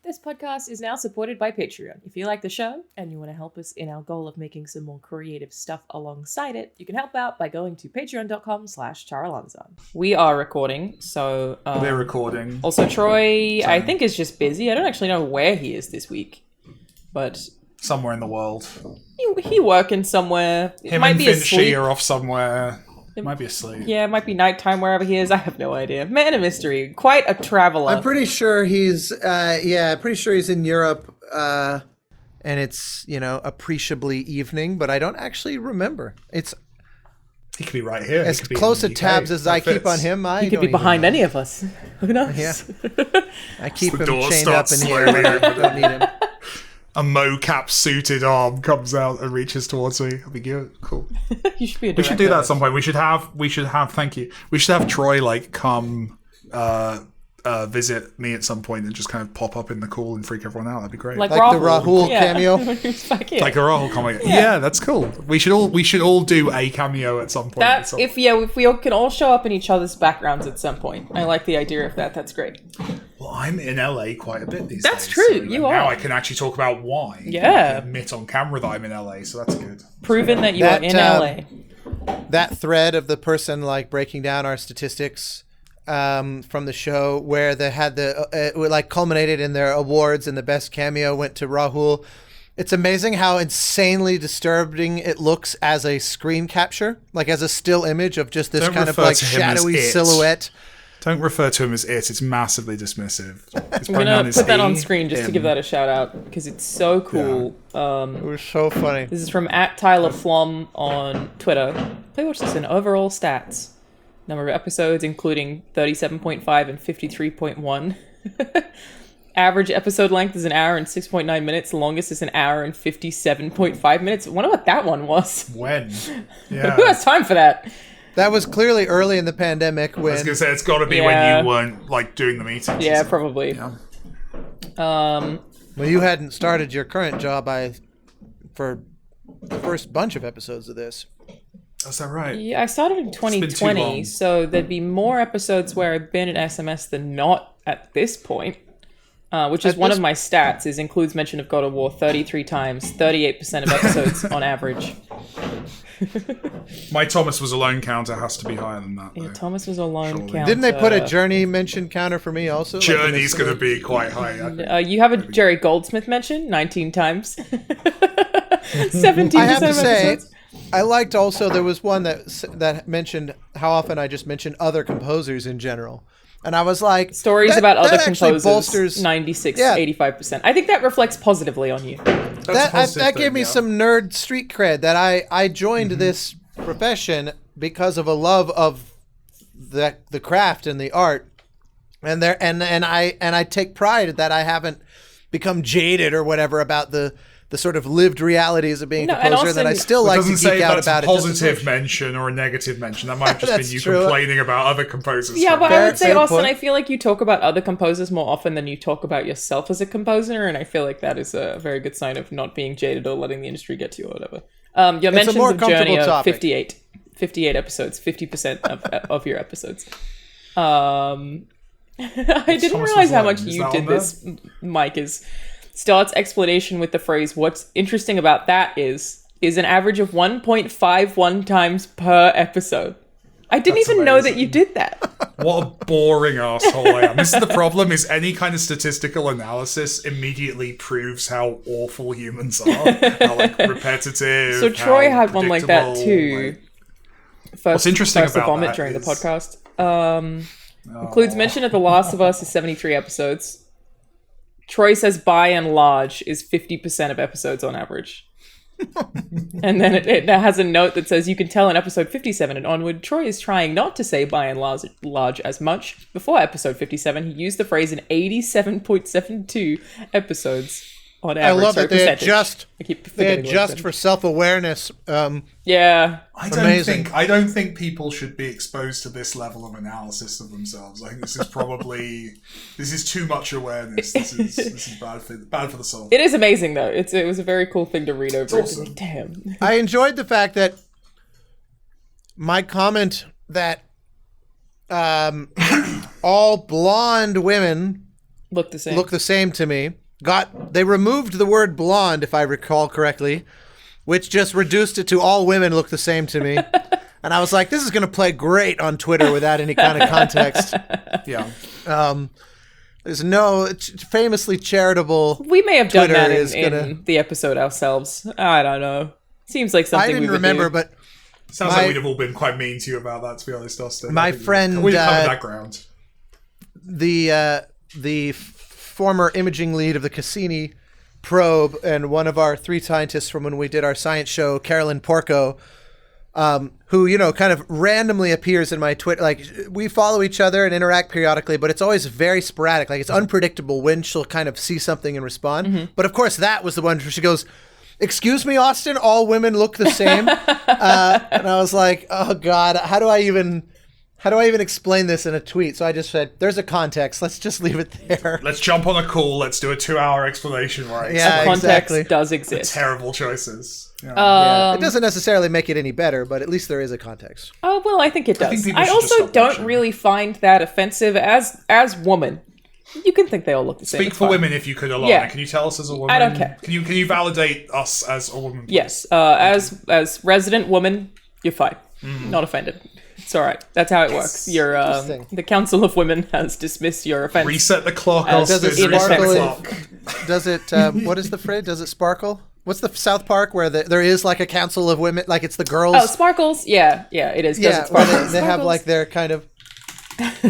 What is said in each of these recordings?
This podcast is now supported by Patreon. If you like the show and you want to help us in our goal of making some more creative stuff alongside it, you can help out by going to patreon.com/Taralanzan. We are recording, so... We're recording. Also, Troy, I think, is just busy. I don't actually know where he is this week, but... Somewhere in the world. He working somewhere. Him might and Finchy are off somewhere. It might be asleep. Yeah, it might be nighttime wherever he is. I have no idea. Man of mystery. Quite a traveler. I'm pretty sure he's, in Europe, and it's, appreciably evening, but I don't actually remember. He could be right here. As close to tabs as I keep on him, he could be behind any of us. Who knows? Yeah. I keep him chained up in here. I don't need him. A mocap suited arm comes out and reaches towards me. It'll be good. Cool. You should be a director. We should do that at some point. We should have thank you. We should have Troy come visit me at some point and just kind of pop up in the call and freak everyone out. That'd be great. Like the Rahul cameo. Like a Rahul cameo. Yeah, that's cool. We should all do a cameo at some point. If we all can all show up in each other's backgrounds at some point. I like the idea of that. That's great. Well, I'm in LA quite a bit these days. That's true. So you are. Now I can actually talk about why. Yeah. I can admit on camera that I'm in LA, so that's good. Proven that you are in LA. That thread of the person breaking down our statistics from the show where they had culminated in their awards and the best cameo went to Rahul. It's amazing how insanely disturbing it looks as a screen capture, as a still image of just this kind of shadowy silhouette. Don't refer to him as it. It's massively dismissive. I'm going to put that on screen just to give that a shout out because it's so cool. Yeah. It was so funny. This is from @TylerFlom on Twitter. Play watch this in overall stats. Number of episodes, including 37.5 and 53.1. Average episode length is 1 hour and 6.9 minutes. The longest is 1 hour and 57.5 minutes. I wonder what that one was. When? Yeah. Who has time for that? That was clearly early in the pandemic when... I was going to say, it's got to be when you weren't, doing the meetings. Yeah, probably. Yeah. Well, you hadn't started your current job for the first bunch of episodes of this. Is that right? Yeah, I started in 2020, so there'd be more episodes where I've been at SMS than not at this point. Which is one of my stats, includes mention of God of War 33 times, 38% of episodes on average. My Thomas Was Alone counter has to be higher than that. Yeah, Thomas Was Alone counter. Didn't they put a Journey mention counter for me also? Journey's going to be quite high. You have a Jerry Goldsmith mention 19 times. 17% I have to of say, episodes. I liked also, there was one that mentioned how often I just mention other composers in general. And I was like... Stories about other composers, bolsters, 96, 85%. I think that reflects positively on you. That gave me some nerd street cred that I joined this profession because of a love of the craft and the art. And I take pride that I haven't become jaded or whatever about the sort of lived realities of being a composer, that I still like to geek out about it. It doesn't say that's a positive mention or a negative mention. That might have just been you complaining about other composers. Yeah, but I would say, Austin, I feel like you talk about other composers more often than you talk about yourself as a composer, and I feel like that is a very good sign of not being jaded or letting the industry get to you or whatever. Your mentions of Journey are 58 episodes, 50% of your episodes. I didn't realize how much you did this, Mike, starts explanation with the phrase, what's interesting about that is an average of 1.51 times per episode. I didn't even know that you did that. What a boring asshole I am. This is the problem, is any kind of statistical analysis immediately proves how awful humans are. How, repetitive. So Troy had one like that too. What's interesting about vomit that during the podcast. Includes mention of The Last of Us is 73 episodes. Troy says by and large is 50% of episodes on average. And then it has a note that says you can tell in episode 57 and onward, Troy is trying not to say by and large as much. Before episode 57, he used the phrase in 87.72 episodes on average. I love that they adjust for self-awareness. Yeah. I don't think people should be exposed to this level of analysis of themselves. I think this is too much awareness. This is bad for the soul. It is amazing though. It was a very cool thing to read over. It's awesome. Damn. I enjoyed the fact that my comment that all blonde women look the same. Look the same to me. They removed the word blonde, if I recall correctly, which just reduced it to all women look the same to me. And I was like, this is going to play great on Twitter without any kind of context. Yeah. There's no famously charitable. We may have done Twitter that in the episode ourselves. I don't know. Seems like something I didn't remember, but sounds like we'd have all been quite mean to you about that. To be honest, Austin. My friend, we've covered that ground. The former imaging lead of the Cassini probe and one of our 3 scientists from when we did our science show, Carolyn Porco, who, kind of randomly appears in my Twitter. Like, we follow each other and interact periodically, but it's always very sporadic. Like, it's unpredictable when she'll kind of see something and respond. Mm-hmm. But of course, that was the one where she goes, "Excuse me, Austin, all women look the same." And I was like, oh God, how do I even explain this in a tweet? So I just said, there's a context. Let's just leave it there. Let's jump on a call. Let's do a 2-hour explanation. Right? Yeah, context exactly. does exist. The terrible choices. Yeah. It doesn't necessarily make it any better, but at least there is a context. Oh, well, I think it does. I also also don't really find that offensive as woman. You can think they all look the same. Speak for women if you could, Alanah. Yeah. Can you tell us as a woman? I don't care. Can you validate us as a woman? Please? Yes. As resident woman, you're fine. Not offended. It's all right. That's how it works. Your the Council of Women has dismissed your offense. Reset the clock. Does it sparkle? Does it? What is the phrase? Does it sparkle? What's the South Park where there is like a council of women, like it's the girls? Oh, sparkles. Yeah, it is. Yeah, where they have like their kind of.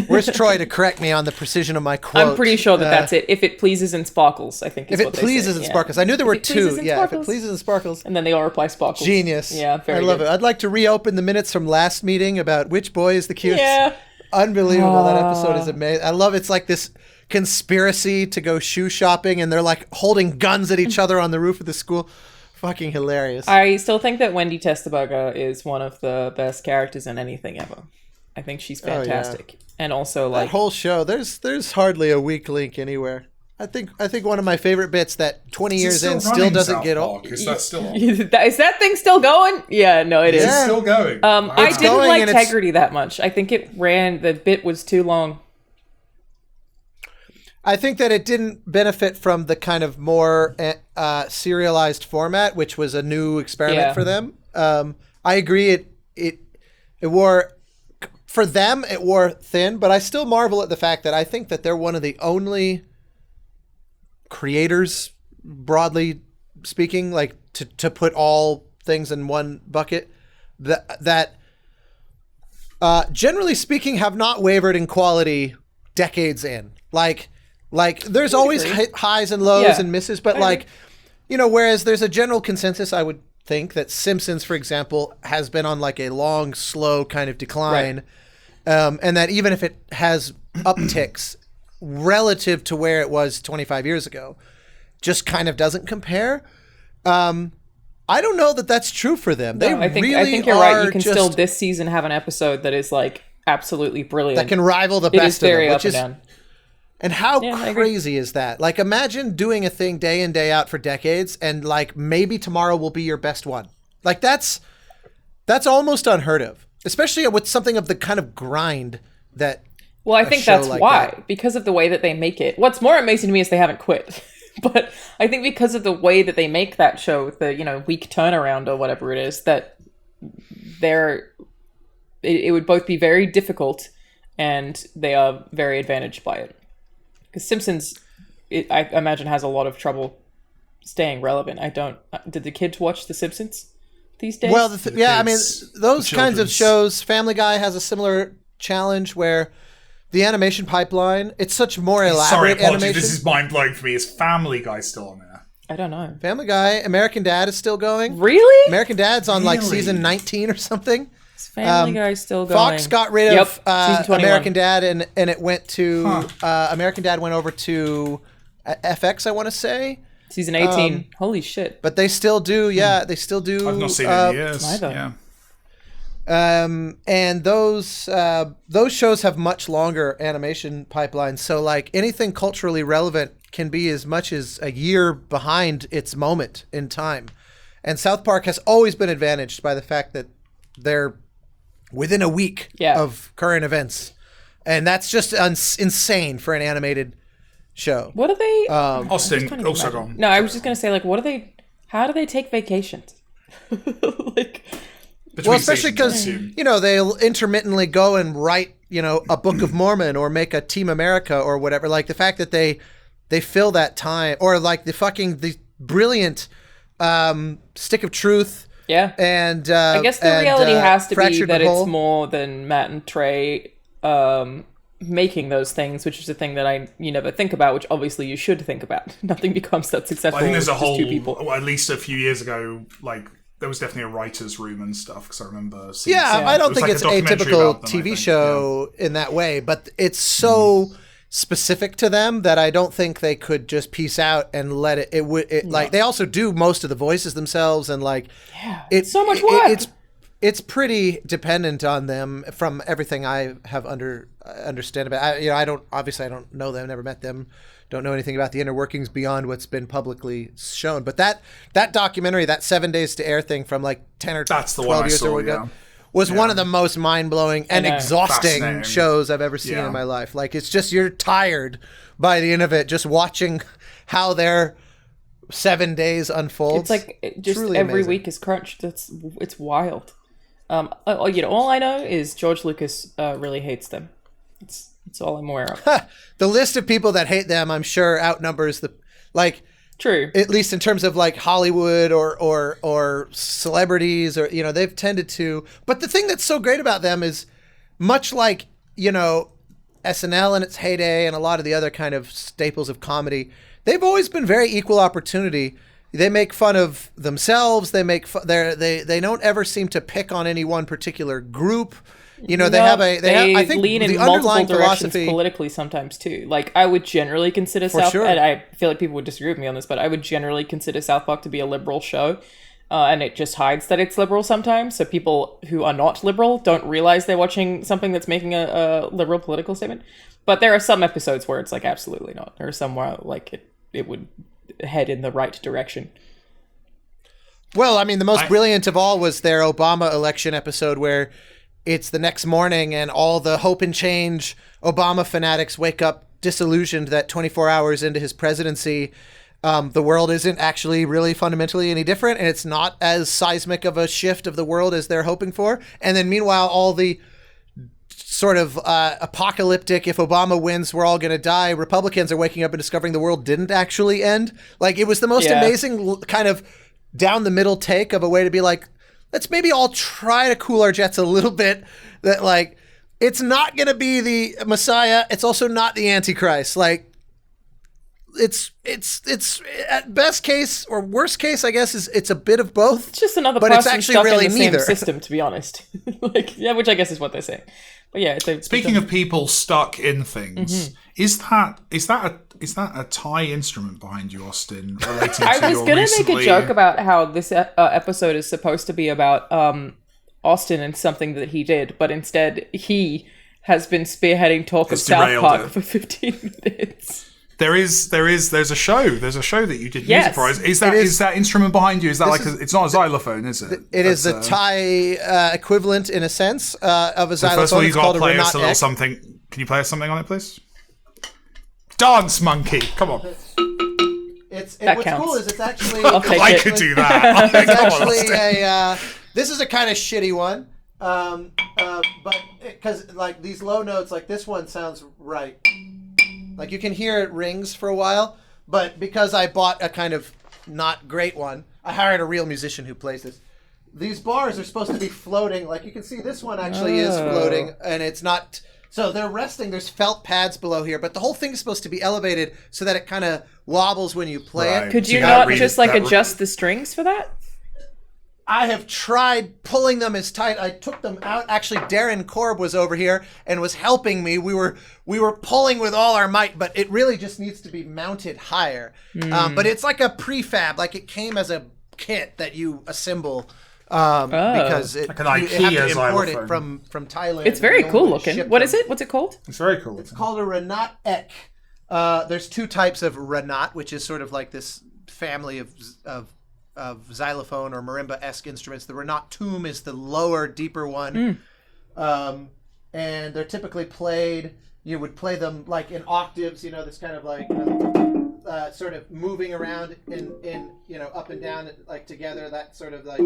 Where's Troy to correct me on the precision of my quote? I'm pretty sure that's it. If it pleases and sparkles, I think. Is if what it pleases they say. and sparkles, I knew there were 2. Yeah, sparkles. if it pleases and sparkles, and then they all reply sparkles. Genius. Yeah, very I love good. it. I'd like to reopen the minutes from last meeting about which boy is the cutest. Yeah, unbelievable. That episode is amazing. I love it's like this conspiracy to go shoe shopping, and they're like holding guns at each other on the roof of the school. Fucking hilarious. I still think that Wendy Testaberger is one of the best characters in anything ever. I think she's fantastic. Oh, yeah. And also, like, that whole show, there's hardly a weak link anywhere. I think one of my favorite bits that 20 years in still doesn't get old. Is that still on? Is that thing still going? Yeah, no, it is. It's still going. I didn't like Integrity that much. I think the bit was too long. I think that it didn't benefit from the kind of more serialized format, which was a new experiment for them. I agree. It wore, for them, it wore thin, but I still marvel at the fact that I think that they're one of the only creators, broadly speaking, like to put all things in one bucket, that generally speaking have not wavered in quality decades in. Like there's always highs and lows and misses, but whereas there's a general consensus, I would think that Simpsons, for example, has been on like a long, slow kind of decline, and that even if it has upticks relative to where it was 25 years ago, just kind of doesn't compare. I don't know that that's true for them. I think you're right. You can still this season have an episode that is like absolutely brilliant. That can rival the best of them, which is down. And how crazy is that? Like, imagine doing a thing day in, day out for decades, and like maybe tomorrow will be your best one. Like that's almost unheard of, especially with something of the kind of grind that. Well, I think that's why, because of the way that they make it. What's more amazing to me is they haven't quit. But I think because of the way that they make that show, with the week turnaround or whatever it is, that it would both be very difficult, and they are very advantaged by it. Because Simpsons, I imagine, has a lot of trouble staying relevant. Did the kids watch The Simpsons these days? Well, I mean, those kinds of shows. Family Guy has a similar challenge where the animation pipeline, it's such more elaborate animation. This is mind-blowing for me. Is Family Guy still on there? I don't know. Family Guy, American Dad is still going. Really? American Dad's on like season 19 or something. Family Guy's still going. Fox got rid of American Dad, and it went to American Dad went over to FX, I want to say. Season 18. Holy shit! But they still do. Yeah, they still do. I've not seen it in years. Neither. Yeah. And those shows have much longer animation pipelines. So like anything culturally relevant can be as much as a year behind its moment in time. And South Park has always been advantaged by the fact that they're within a week of current events. And that's just insane for an animated show. What are they? Austin, also gone. No, I was just gonna say, like, what are they? How do they take vacations? Like, well, especially because they'll intermittently go and write a Book of Mormon or make a Team America or whatever. Like the fact that they fill that time, or like the brilliant Stick of Truth. Yeah, and I guess the reality has to be that it's more than Matt and Trey making those things, which is a thing that you never think about, which obviously you should think about. Nothing becomes that successful. I think there's a whole, two people. at least a few years ago, like there was definitely a writer's room and stuff, because I remember seeing I don't think it's a typical TV show in that way, but it's so specific to them that I don't think they could just piece out and let it like they also do most of the voices themselves, and like it's so much work. It's pretty dependent on them from everything I have understand about. I don't know them, never met them, don't know anything about the inner workings beyond what's been publicly shown. But that documentary, that 7 days to air thing from like 10 or 12 years ago, was one of the most mind-blowing and exhausting shows I've ever seen in my life. Like, it's just, you're tired by the end of it, just watching how their 7 days unfolds. It's like just every amazing. Week is crunched. It's wild. All I know is George Lucas really hates them. It's all I'm aware of. The list of people that hate them, I'm sure, outnumbers True. At least in terms of like Hollywood or celebrities, or they've tended to. But the thing that's so great about them is, much like SNL in its heyday and a lot of the other kind of staples of comedy, they've always been very equal opportunity. They make fun of themselves. They they don't ever seem to pick on any one particular group. They I think lean in the multiple underlying directions philosophy politically sometimes too. Like, I would generally consider South, sure. and I feel like people would disagree with me on this, but I would generally consider South Park to be a liberal show, and it just hides that it's liberal sometimes. So people who are not liberal don't realize they're watching something that's making a liberal political statement. But there are some episodes where it's like absolutely not. There are some where like it would head in the right direction. Well, I mean, the most brilliant of all was their Obama election episode, where it's the next morning and all the hope and change Obama fanatics wake up disillusioned that 24 hours into his presidency, the world isn't actually really fundamentally any different, and it's not as seismic of a shift of the world as they're hoping for. And then meanwhile, all the sort of apocalyptic, if Obama wins, we're all going to die, Republicans are waking up and discovering the world didn't actually end. Like, it was the most amazing kind of down the middle take of a way to be like, let's maybe all try to cool our jets a little bit. That like, it's not going to be the Messiah. It's also not the Antichrist. Like, it's at best case or worst case, I guess, is it's a bit of both. It's just another but person it's actually stuck really in the neither. same system, to be honest. Which I guess is what they're saying. But yeah, speaking of people stuck in things, is that a Thai instrument behind you, Austin? I was gonna make a joke about how this episode is supposed to be about Austin and something that he did, but instead he has been spearheading talk of South Park for 15 minutes. There's a show that you did music for. Is that instrument behind you? Is that it's not a xylophone, is it? It is the Thai equivalent, in a sense, of a xylophone. First of all, you got to play us a little Ek. something. Can you play us something on it, please? Dance Monkey, come on. What's cool is it's actually. I could do that. It's actually this is a kind of shitty one, but because like these low notes, like this one sounds right. Like, you can hear it rings for a while, but because I bought a kind of not great one, I hired a real musician who plays this. These bars are supposed to be floating. Like, you can see this one actually is floating, and it's not. So they're resting. There's felt pads below here, but the whole thing is supposed to be elevated so that it kind of wobbles when you play it. Could you not just adjust the strings for that? I have tried pulling them as tight. I took them out. Actually, Darren Korb was over here and was helping me. We were pulling with all our might, but it really just needs to be mounted higher. But it's like a prefab. Like, it came as a kit that you assemble because you have to import it from Thailand. It's very cool looking. What is it? What's it called? It's very cool. It's called a Renat Ek. There's two types of Renat, which is sort of like this family of xylophone or marimba-esque instruments. The Renat Tum is the lower, deeper one. And they're typically played, you would play them like in octaves, this kind of like sort of moving around in up and down like together, that sort of like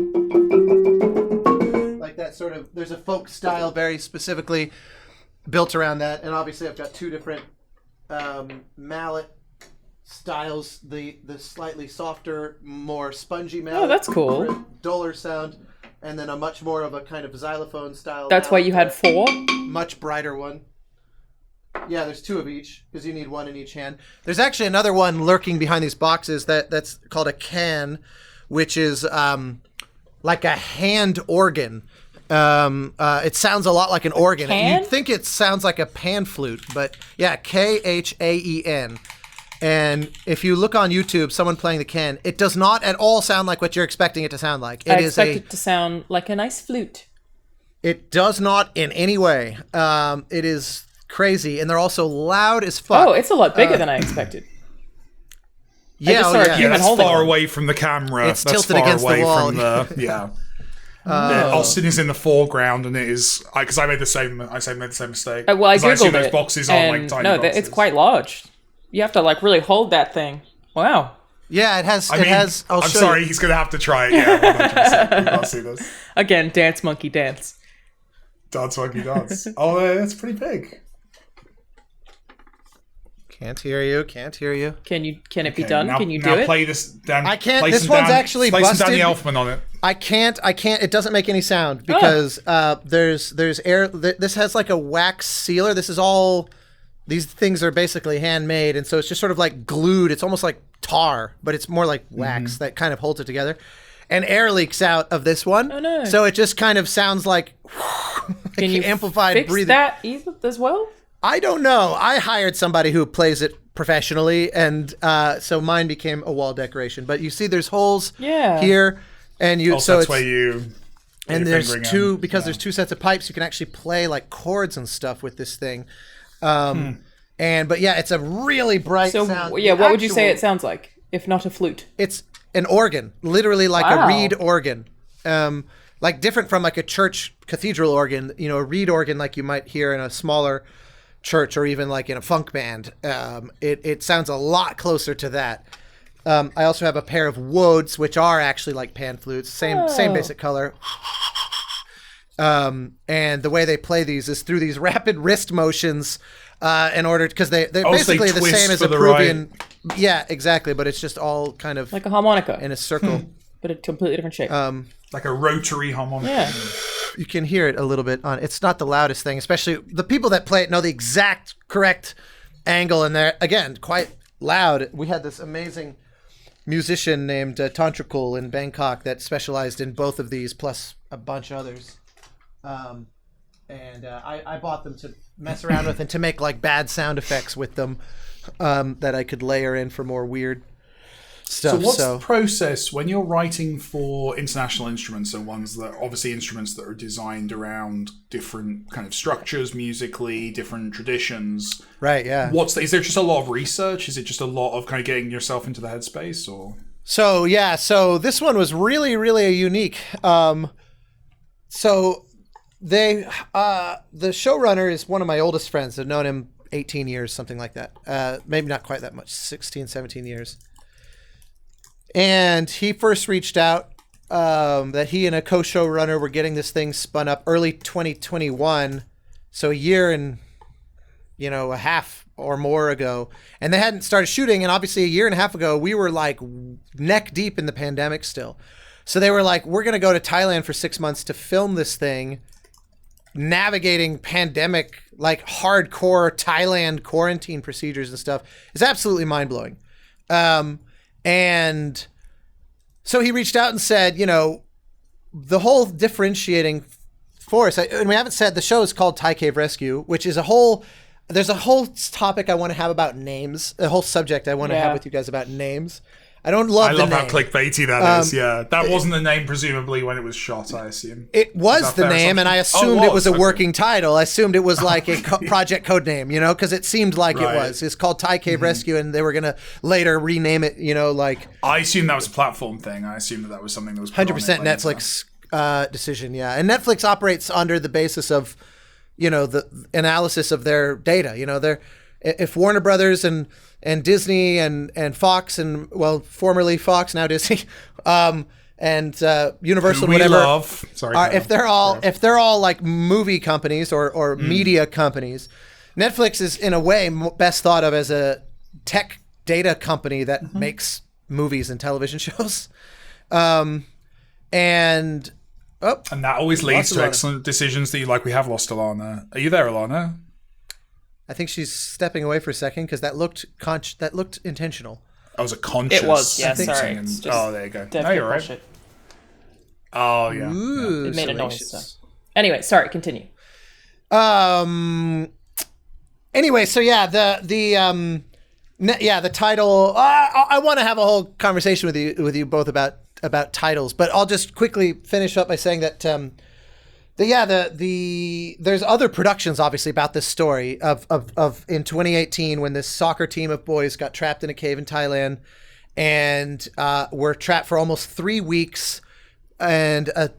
that sort of, there's a folk style very specifically built around that. And obviously I've got two different mallet styles, the slightly softer, more spongy mallet. Oh, that's cool. For a duller sound, and then a much more of a kind of xylophone style. That's why you had 4? Much brighter one. Yeah, there's 2 of each, because you need one in each hand. There's actually another one lurking behind these boxes that's called a can, which is like a hand organ. It sounds a lot like an organ. You'd think it sounds like a pan flute, but yeah, Khaen. And if you look on YouTube, someone playing the can, it does not at all sound like what you're expecting it to sound like. I expect it to sound like a nice flute. It does not in any way. It is crazy, and they're also loud as fuck. Oh, it's a lot bigger than I expected. Yeah, that's far away from the camera. It's tilted against the wall. Austin is in the foreground, and it is because I made the same mistake. Well, I googled those boxes are like tiny boxes. It's quite large. You have to like really hold that thing. Wow. Yeah, it has. I'm sorry, he's gonna have to try it. Yeah, 100%. You can't see this again. Dance monkey dance. Dance monkey dance. Oh, that's pretty big. Can't hear you. Can it be done? Can you do it? Now play this. I can't. This one's actually play busted. Some Danny Elfman on it. I can't. It doesn't make any sound because there's air. This has like a wax sealer. This is all. These things are basically handmade, and so it's just sort of like glued. It's almost like tar, but it's more like wax that kind of holds it together. And air leaks out of this one, so it just kind of sounds like. Can you amplified fix breathing that as well? I don't know. I hired somebody who plays it professionally, and so mine became a wall decoration. But you see, there's holes here, and you. Also, that's where you. And there's two because there's 2 sets of pipes. You can actually play like chords and stuff with this thing. But yeah, it's a really bright sound. Yeah, what would you say it sounds like, if not a flute? It's an organ, literally like a reed organ. Like different from like a church cathedral organ, a reed organ like you might hear in a smaller church or even like in a funk band. It sounds a lot closer to that. I also have a pair of woods, which are actually like pan flutes, same basic color. And the way they play these is through these rapid wrist motions, in order because they're basically the same as a Peruvian. Right. Yeah, exactly. But it's just all kind of like a harmonica in a circle, but a completely different shape. Like a rotary harmonica. Yeah. You can hear it a little bit on. It's not the loudest thing, especially the people that play it know the exact correct angle, and they're again quite loud. We had this amazing musician named Tantrikul in Bangkok that specialized in both of these, plus a bunch of others. I bought them to mess around with and to make like bad sound effects with them that I could layer in for more weird stuff. So what's the process when you're writing for international instruments, so ones that obviously instruments that are designed around different kind of structures musically, different traditions? Right, yeah. Is there just a lot of research? Is it just a lot of kind of getting yourself into the headspace, or? So this one was really, really unique. The showrunner is one of my oldest friends. I've known him 18 years, something like that. Maybe not quite that much, 16, 17 years. And he first reached out that he and a co-showrunner were getting this thing spun up early 2021. So a year and, a half or more ago. And they hadn't started shooting. And obviously a year and a half ago, we were like neck deep in the pandemic still. So they were like, we're going to go to Thailand for 6 months to film this thing, navigating pandemic, like hardcore Thailand quarantine procedures and stuff. Is absolutely mind-blowing. And so he reached out and said, the whole differentiating force, and we haven't said, the show is called Thai Cave Rescue, which is there's a whole topic I want to have about names, a whole subject I want to have with you guys about names. I love how clickbaity that is. Yeah, that wasn't the name presumably when it was shot. I assume it was the name, and I assumed it was a working title. I assumed it was like a project code name, because it seemed like it was. It's called Thai Cave Rescue, and they were gonna later rename it. Like I assumed that was a platform thing. I assumed that was something that was 100% Netflix decision. Yeah, and Netflix operates under the basis of, the analysis of their data. If Warner Brothers and Disney and Fox and formerly Fox, now Disney, and Universal, who we whatever. Love. Sorry, if they're all like movie companies or media companies, Netflix is in a way best thought of as a tech data company that makes movies and television shows, and that always leads to excellent decisions that you like. We have lost Alanah. Are you there, Alanah? I think she's stepping away for a second because that looked intentional. Oh, was it conscious? It was, yeah, sorry. There you go. No, you're right. Bullshit. Oh, yeah. Ooh, it made a noise. So. Anyway, sorry, continue. Anyway, so yeah, the title. I want to have a whole conversation with you both about titles, but I'll just quickly finish up by saying that there's other productions obviously about this story of in 2018 when this soccer team of boys got trapped in a cave in Thailand and were trapped for almost 3 weeks, and a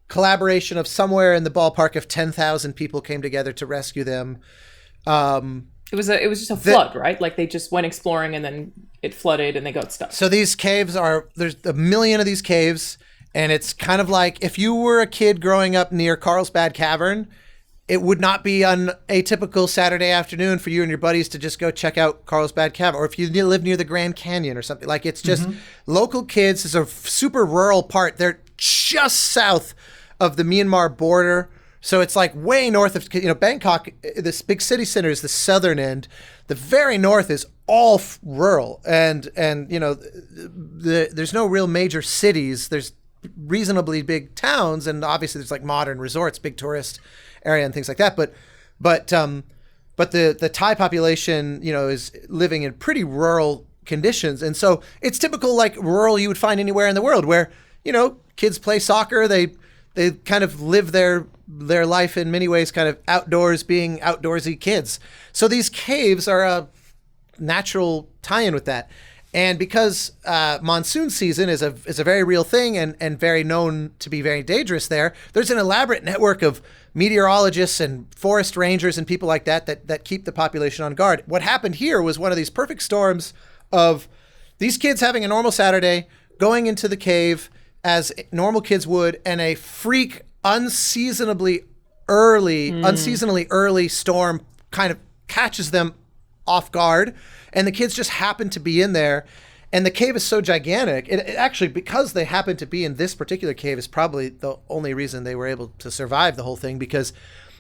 collaboration of somewhere in the ballpark of 10,000 people came together to rescue them. It was just a flood, right? Like they just went exploring and then it flooded and they got stuck. So these caves there's 1 million of these caves, and it's kind of like if you were a kid growing up near Carlsbad Cavern, it would not be on a typical Saturday afternoon for you and your buddies to just go check out Carlsbad Cavern, or if you live near the Grand Canyon or something. Like it's just local kids. It's a super rural part. They're just south of the Myanmar border. So it's like way north of, Bangkok, this big city center is the southern end. The very north is all rural. And there's no real major cities. There's reasonably big towns. And obviously there's like modern resorts, big tourist area and things like that. But the Thai population, is living in pretty rural conditions. And so it's typical like rural you would find anywhere in the world where, kids play soccer. They kind of live their life in many ways kind of outdoors, being outdoorsy kids. So these caves are a natural tie-in with that. And because monsoon season is a very real thing and very known to be very dangerous there's an elaborate network of meteorologists and forest rangers and people like that keep the population on guard. What happened here was one of these perfect storms of these kids having a normal Saturday, going into the cave as normal kids would, and a freak unseasonably early storm kind of catches them off guard, and the kids just happen to be in there. And the cave is so gigantic, it actually, because they happen to be in this particular cave, is probably the only reason they were able to survive the whole thing, because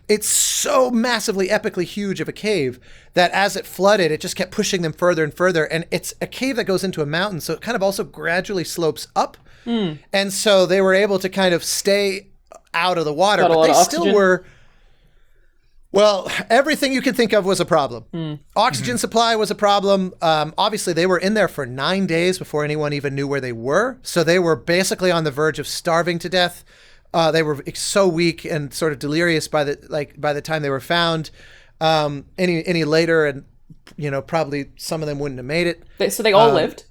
it's so massively epically huge of a cave that as it flooded, it just kept pushing them further and further. And it's a cave that goes into a mountain, so it kind of also gradually slopes up. And so they were able to kind of stay out of the water, but they still were. Well, everything you can think of was a problem. Oxygen supply was a problem. Obviously, they were in there for 9 days before anyone even knew where they were. So they were basically on the verge of starving to death. They were so weak and sort of delirious by the time they were found. Any later, and probably some of them wouldn't have made it. So they all lived.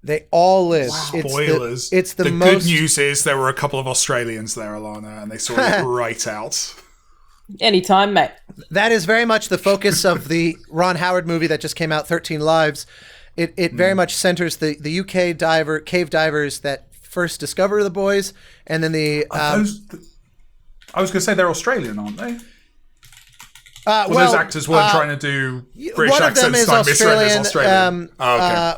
They all lived. Wow. Spoilers. The good news is there were a couple of Australians there, Alanah, and they saw it right out. Anytime, mate. That is very much the focus of the Ron Howard movie that just came out, 13 Lives. It very much centers the UK cave divers that first discover the boys, and then I was going to say they're Australian, aren't they? Those actors weren't trying to do British accents. One of them is Australian.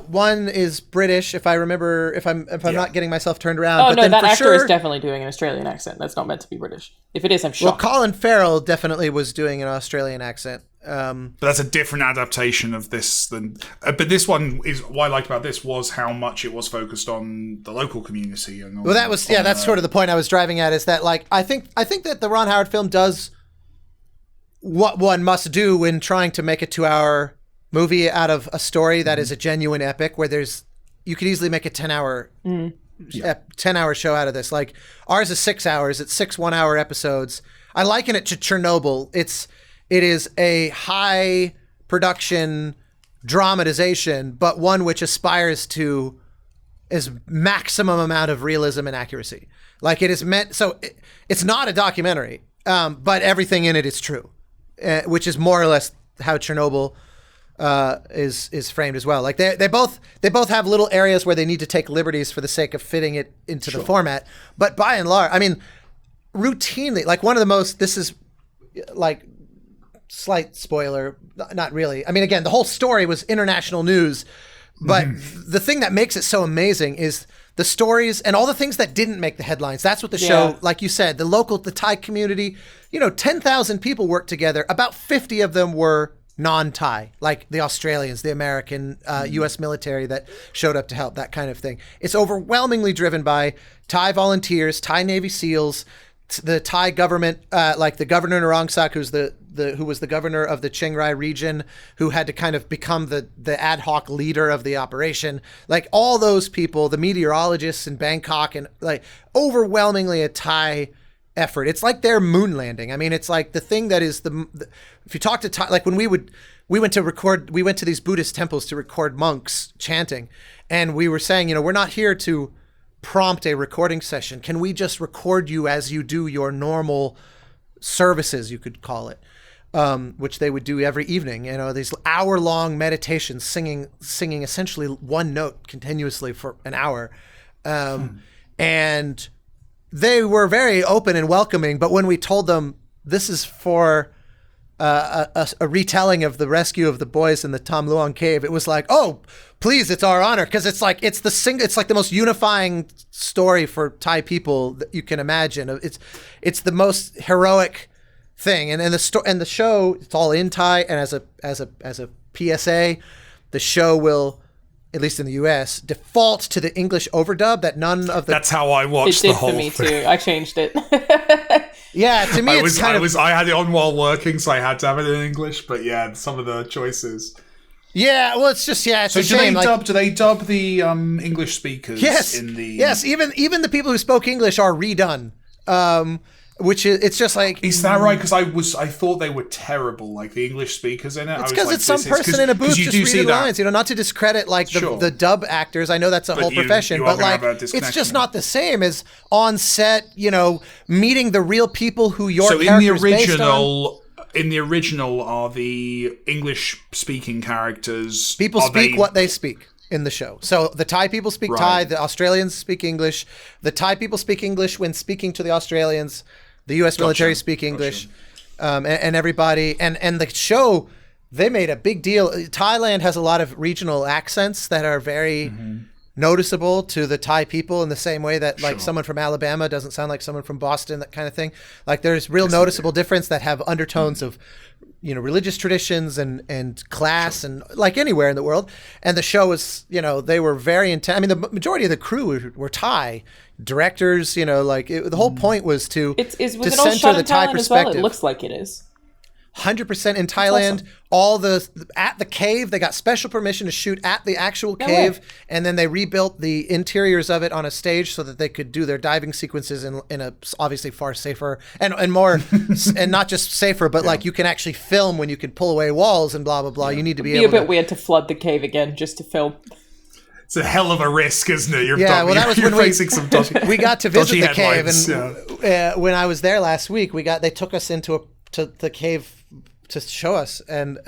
One is British, if I remember, if I'm not getting myself turned around. Oh, no, that actor is definitely doing an Australian accent. That's not meant to be British. If it is, I'm shocked. Well, Colin Farrell definitely was doing an Australian accent. But that's a different adaptation of this than. But this one is what I liked about this was how much it was focused on the local community and. Well, that's sort of the point I was driving at. Is that like I think that the Ron Howard film does what one must do when trying to make a 2-hour movie out of a story that is a genuine epic, where you could easily make a 10-hour 10-hour show out of this. Like ours is 6 hours. It's 6 1-hour episodes. I liken it to Chernobyl. It is a high production dramatization, but one which aspires to is maximum amount of realism and accuracy. Like it is meant, so it's not a documentary. but everything in it is true, which is more or less how Chernobyl is framed as well. Like they both have little areas where they need to take liberties for the sake of fitting it into the format. But by and large, I mean, routinely, like one of the most, this is like slight spoiler, not really. I mean, again, the whole story was international news, but the thing that makes it so amazing is the stories and all the things that didn't make the headlines. That's what the show, like you said, the Thai community, 10,000 people worked together. About 50 of them were non-Thai, like the Australians, the American U.S. military that showed up to help, that kind of thing. It's overwhelmingly driven by Thai volunteers, Thai Navy SEALs, the Thai government, like the governor Narongsak, who was the governor of the Chiang Rai region, who had to kind of become the ad hoc leader of the operation. Like all those people, the meteorologists in Bangkok, and like overwhelmingly a Thai effort. It's like their moon landing. I mean, it's like the thing that is if you talk to Thai, like when we went to these Buddhist temples to record monks chanting, and we were saying, we're not here to prompt a recording session. Can we just record you as you do your normal services, you could call it, which they would do every evening, these hour-long meditations, singing essentially one note continuously for an hour. And they were very open and welcoming, but when we told them this is for a retelling of the rescue of the boys in the Tham Luang cave, it was like, oh, please, it's our honor, because it's like it's the most unifying story for Thai people that you can imagine. It's the most heroic thing, and the show, it's all in Thai, and as a PSA, the show will, at least in the US, default to the English overdub that none of the... That's how I watched the whole thing. It did for me too. I changed it. Yeah, to me I had it on while working, so I had to have it in English, but yeah, some of the choices... Yeah, well, it's just it's a shame. Do they dub the English speakers? Yes, in the... yes. Even the people who spoke English are redone. Which is, it's just like... Is that right? Because I thought they were terrible, like the English speakers in it. It's because it's some person in a booth just reading the lines, not to discredit like the dub actors. I know that's a whole profession, but like it's just not the same as on set, meeting the real people who your character's based on. In the original, are the English-speaking characters... People speak what they speak in the show. So the Thai people speak Thai, the Australians speak English. The Thai people speak English when speaking to the Australians. The U.S. military speak English. And everybody... And the show, they made a big deal. Thailand has a lot of regional accents that are very... noticeable to the Thai people in the same way that like someone from Alabama doesn't sound like someone from Boston, that kind of thing. Like there's real noticeable difference that have undertones of, religious traditions and class and like anywhere in the world. And the show was, they were very intense. I mean, the majority of the crew were Thai directors, the whole point was to center the Thai perspective. It looks like it is. 100% in Thailand. Awesome. At the cave, they got special permission to shoot at the actual cave, and then they rebuilt the interiors of it on a stage so that they could do their diving sequences in a obviously far safer and more and not just safer, but like you can actually film when you can pull away walls and blah blah blah. You need to be able. It'd be a bit weird to flood the cave again just to film. It's a hell of a risk, isn't it? That was when facing some dodgy, we got to visit the cave, and when I was there last week, they took us to the cave to show us, and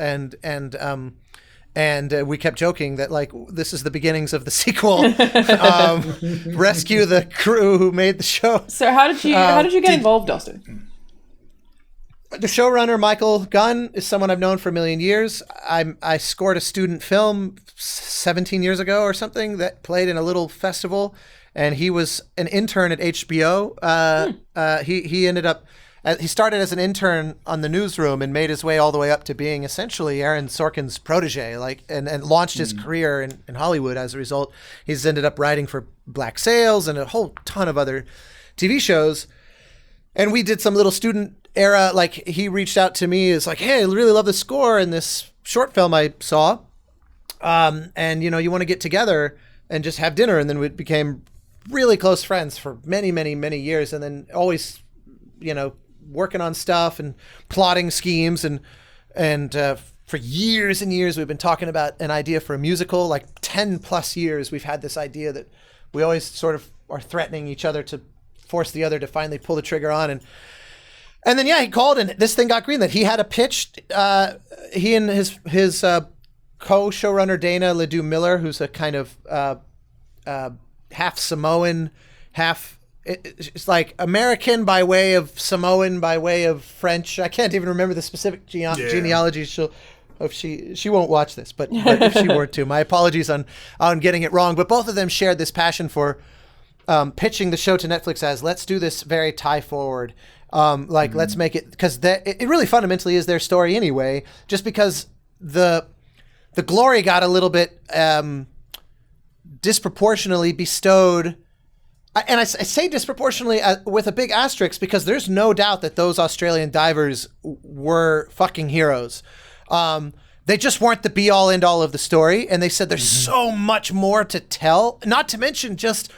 we kept joking that like this is the beginnings of the sequel. Rescue the crew who made the show. So how did you get involved, Dustin? The showrunner Michael Gunn is someone I've known for a million years. I scored a student film 17 years ago or something that played in a little festival, and he was an intern at HBO. He ended up. He started as an intern on the newsroom and made his way all the way up to being essentially Aaron Sorkin's protege, and launched his career in Hollywood as a result. He's ended up writing for Black Sails and a whole ton of other TV shows. And we did some little student era, like he reached out to me, is like, hey, I really love the score in this short film I saw. And you want to get together and just have dinner. And then we became really close friends for many, many, many years. And then always, working on stuff and plotting schemes and for years and years we've been talking about an idea for a musical. Like 10 plus years we've had this idea that we always sort of are threatening each other to force the other to finally pull the trigger on. And then, he called and this thing got greenlit. He had a pitch. He and his co-showrunner, Dana Ledoux Miller, who's a kind of half Samoan, half... It's like American by way of Samoan by way of French. I can't even remember the specific genealogy. She won't watch this, but if she were to, my apologies on getting it wrong. But both of them shared this passion for pitching the show to Netflix as, let's do this very tie forward. Let's make it, because it really fundamentally is their story anyway, just because the glory got a little bit disproportionately bestowed. And I say disproportionately with a big asterisk, because there's no doubt that those Australian divers were fucking heroes. They just weren't the be all end all of the story. And they said there's so much more to tell, not to mention just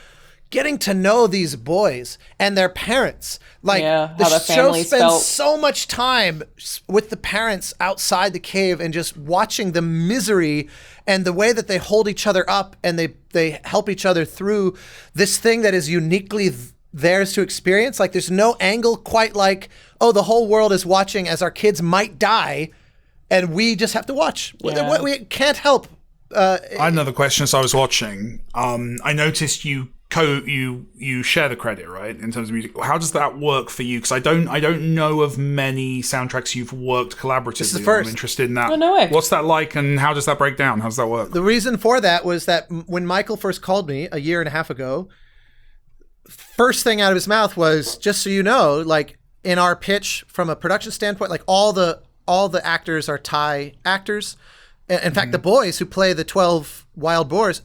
getting to know these boys and their parents. The show spends so much time with the parents outside the cave and just watching the misery and the way that they hold each other up and they help each other through this thing that is uniquely theirs to experience. Like, there's no angle quite like, oh, the whole world is watching as our kids might die and we just have to watch. Yeah. We can't help. I had another question as I was watching. I noticed you share the credit, right, in terms of music. How does that work for you? Because I don't know of many soundtracks you've worked collaboratively. This is the first. I'm interested in that. Oh, no way. What's that like, and how does that break down? How does that work? The reason for that was that when Michael first called me a year and a half ago, first thing out of his mouth was, just so you know, like, in our pitch from a production standpoint, like, all the actors are Thai actors. In fact, the boys who play the 12 wild boars,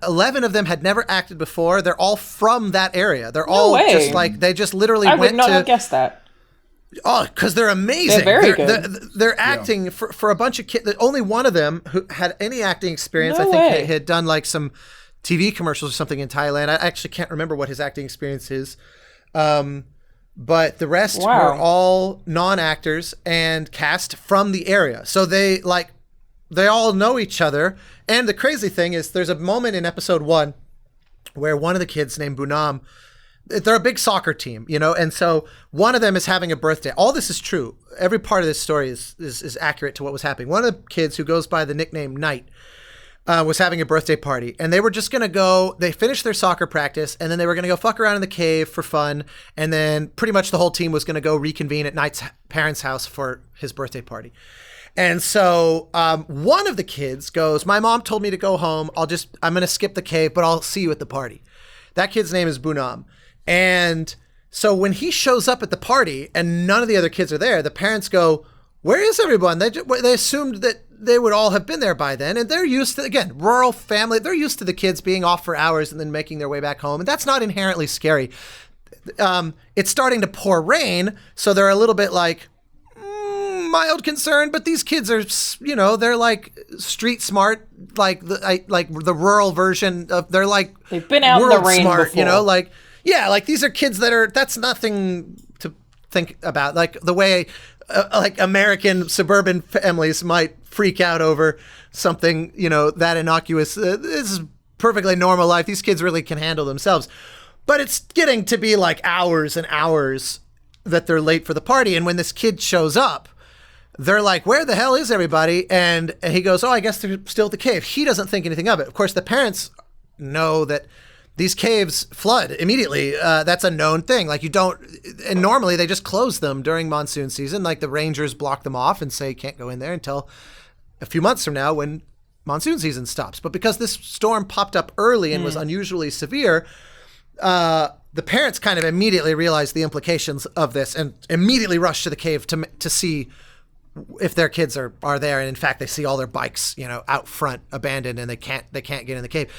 11 of them had never acted before. They're all from that area. They're all just like, they just literally went to... I would not have guessed that. Oh, because they're amazing. They're very good. They're acting for a bunch of kids. Only one of them who had any acting experience. I think he had done like some TV commercials or something in Thailand. I actually can't remember what his acting experience is. But the rest were all non-actors and cast from the area. So they all know each other. And the crazy thing is, there's a moment in episode 1 where one of the kids named Bunam, they're a big soccer team, and so one of them is having a birthday. All this is true. Every part of this story is accurate to what was happening. One of the kids, who goes by the nickname Knight, was having a birthday party, and they were just going to go, they finished their soccer practice, and then they were going to go fuck around in the cave for fun, and then pretty much the whole team was going to go reconvene at Knight's parents' house for his birthday party. And so one of the kids goes, my mom told me to go home. I'm going to skip the cave, but I'll see you at the party. That kid's name is Bunam. And so when he shows up at the party and none of the other kids are there, the parents go, where is everyone? They assumed that they would all have been there by then. And they're used to, again, rural family. They're used to the kids being off for hours and then making their way back home. And that's not inherently scary. It's starting to pour rain. So they're a little bit like, mild concern, but these kids are, they're like street smart, like the rural version of, they're like, they've been out in the rain smart, before. These are kids that's nothing to think about, like the way like American suburban families might freak out over something, that innocuous. This is perfectly normal life. These kids really can handle themselves, but it's getting to be like hours and hours that they're late for the party. And when this kid shows up, they're like, where the hell is everybody? And he goes, oh, I guess they're still at the cave. He doesn't think anything of it. Of course, the parents know that these caves flood immediately. That's a known thing. Like, and normally they just close them during monsoon season. Like, the rangers block them off and say, can't go in there until a few months from now when monsoon season stops. But because this storm popped up early and was unusually severe, the parents kind of immediately realized the implications of this and immediately rushed to the cave to see if their kids are there, and in fact they see all their bikes, out front abandoned, and they can't get in the cave.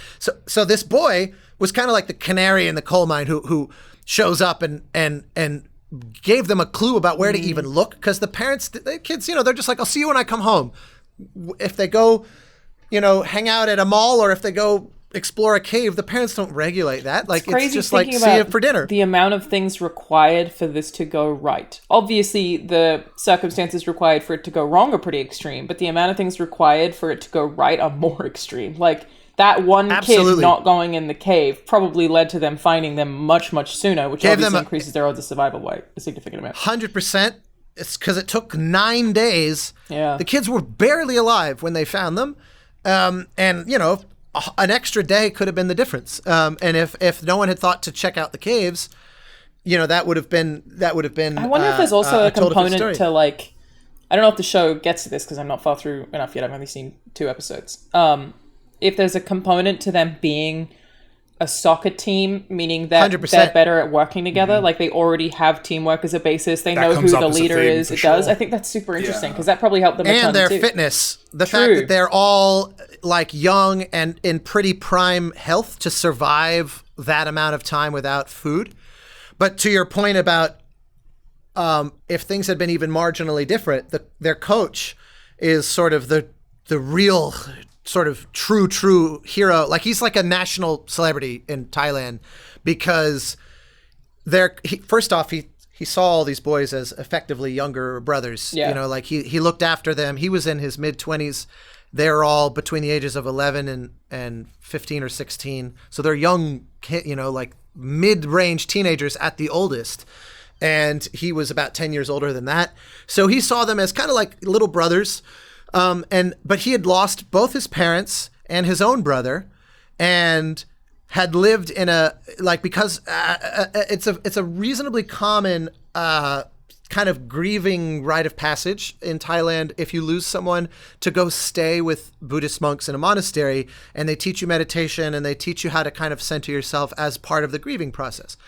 So this boy was kind of like the canary in the coal mine who shows up and gave them a clue about where to even look, because the parents, the kids, they're just like, I'll see you when I come home. If they go, hang out at a mall, or if they go explore a cave, the parents don't regulate that. Like, it's just like, see you for dinner. The amount of things required for this to go right. Obviously, the circumstances required for it to go wrong are pretty extreme, but the amount of things required for it to go right are more extreme. Like, that one Absolutely. kid not going in the cave probably led to them finding them much, much sooner, which obviously increases their odds of survival by a significant amount. 100%. It's because it took 9 days. Yeah. The kids were barely alive when they found them. And, you know, an extra day could have been the difference. And if no one had thought to check out the caves, you know, that would have been. I wonder if there's also a component to, like, I don't know if the show gets to this because I'm not far through enough yet. I've only seen 2 episodes. If there's a component to them being a soccer team, meaning that 100%. they're better at working together, like they already have teamwork as a basis. They know who the leader is. It does. I think that's super interesting because that probably helped them a ton and their too. Fitness. The fact that they're all like young and in pretty prime health to survive that amount of time without food. But to your point about if things had been even marginally different, their coach is sort of the real sort of true hero. Like he's like a national celebrity in Thailand because first off, he saw all these boys as effectively younger brothers. Yeah. You know, like he looked after them. He was in his mid-20s. They're all between the ages of 11 and 15 or 16. So they're young, you know, like mid-range teenagers at the oldest. And he was about 10 years older than that. So he saw them as kind of like little brothers. But he had lost both his parents and his own brother, and had lived in because it's a reasonably common kind of grieving rite of passage in Thailand if you lose someone to go stay with Buddhist monks in a monastery, and they teach you meditation and they teach you how to kind of center yourself as part of the grieving process.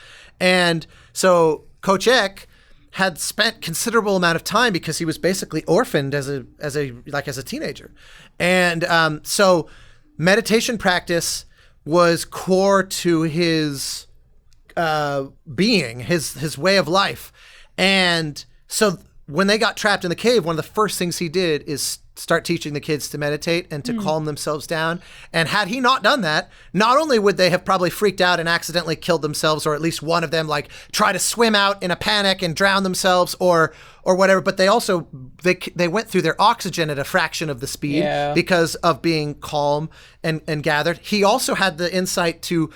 And so Coach Ek had spent considerable amount of time because he was basically orphaned as a teenager. And so meditation practice was core to his being, his way of life. And so when they got trapped in the cave, one of the first things he did is start teaching the kids to meditate and to calm themselves down. And had he not done that, not only would they have probably freaked out and accidentally killed themselves, or at least one of them like try to swim out in a panic and drown themselves or whatever, but they also they went through their oxygen at a fraction of the speed because of being calm and gathered. He also had the insight to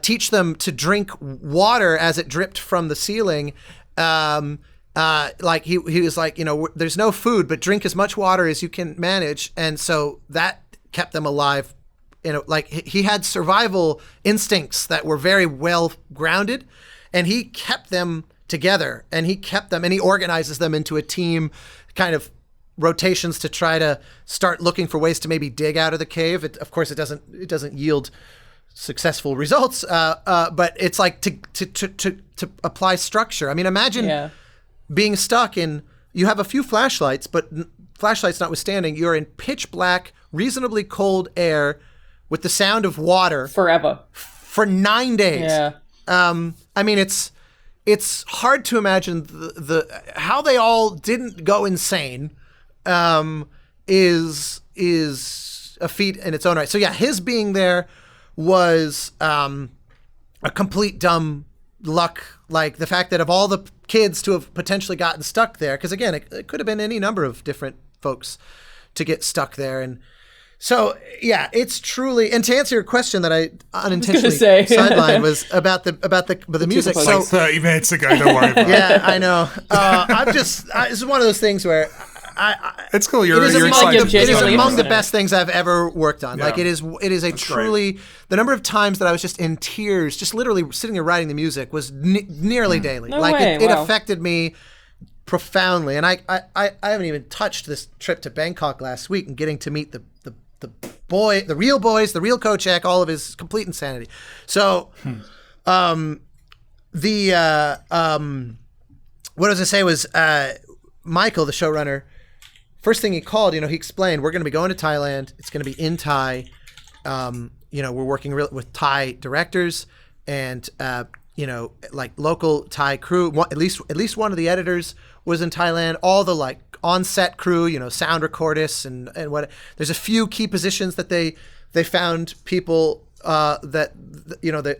teach them to drink water as it dripped from the ceiling. Like he was like, you know, there's no food, but drink as much water as you can manage. And so that kept them alive. You know, like he had survival instincts that were very well grounded, and he kept them together, and he organizes them into a team kind of rotations to try to start looking for ways to maybe dig out of the cave. Of course, it doesn't yield successful results. But it's like to apply structure. I mean, imagine being stuck you have a few flashlights, but flashlights notwithstanding, you're in pitch black, reasonably cold air with the sound of water forever for 9 days. Yeah. I mean, it's hard to imagine the how they all didn't go insane. Is a feat in its own right. So yeah, his being there was a complete dumb luck. Like the fact that of all the kids to have potentially gotten stuck there, because again, it could have been any number of different folks to get stuck there. And so yeah, it's truly. And to answer your question that I unintentionally sidelined was about the music. So like 30 minutes ago, don't worry about it. Yeah, I know. This is one of those things where. It's cool. It is among the best things I've ever worked on. Yeah. Like it is a That's truly great. The number of times that I was just in tears, just literally sitting there writing the music was nearly daily. No way. It affected me profoundly. And I haven't even touched this trip to Bangkok last week and getting to meet the real boys, the real Coach Ek, all of his complete insanity. So, what I was gonna say was Michael, the showrunner. First thing he called, he explained, we're going to be going to Thailand. It's going to be in Thai. We're working with Thai directors and, like local Thai crew. At least one of the editors was in Thailand. All the like on-set crew, sound recordists and what. There's a few key positions that they found people that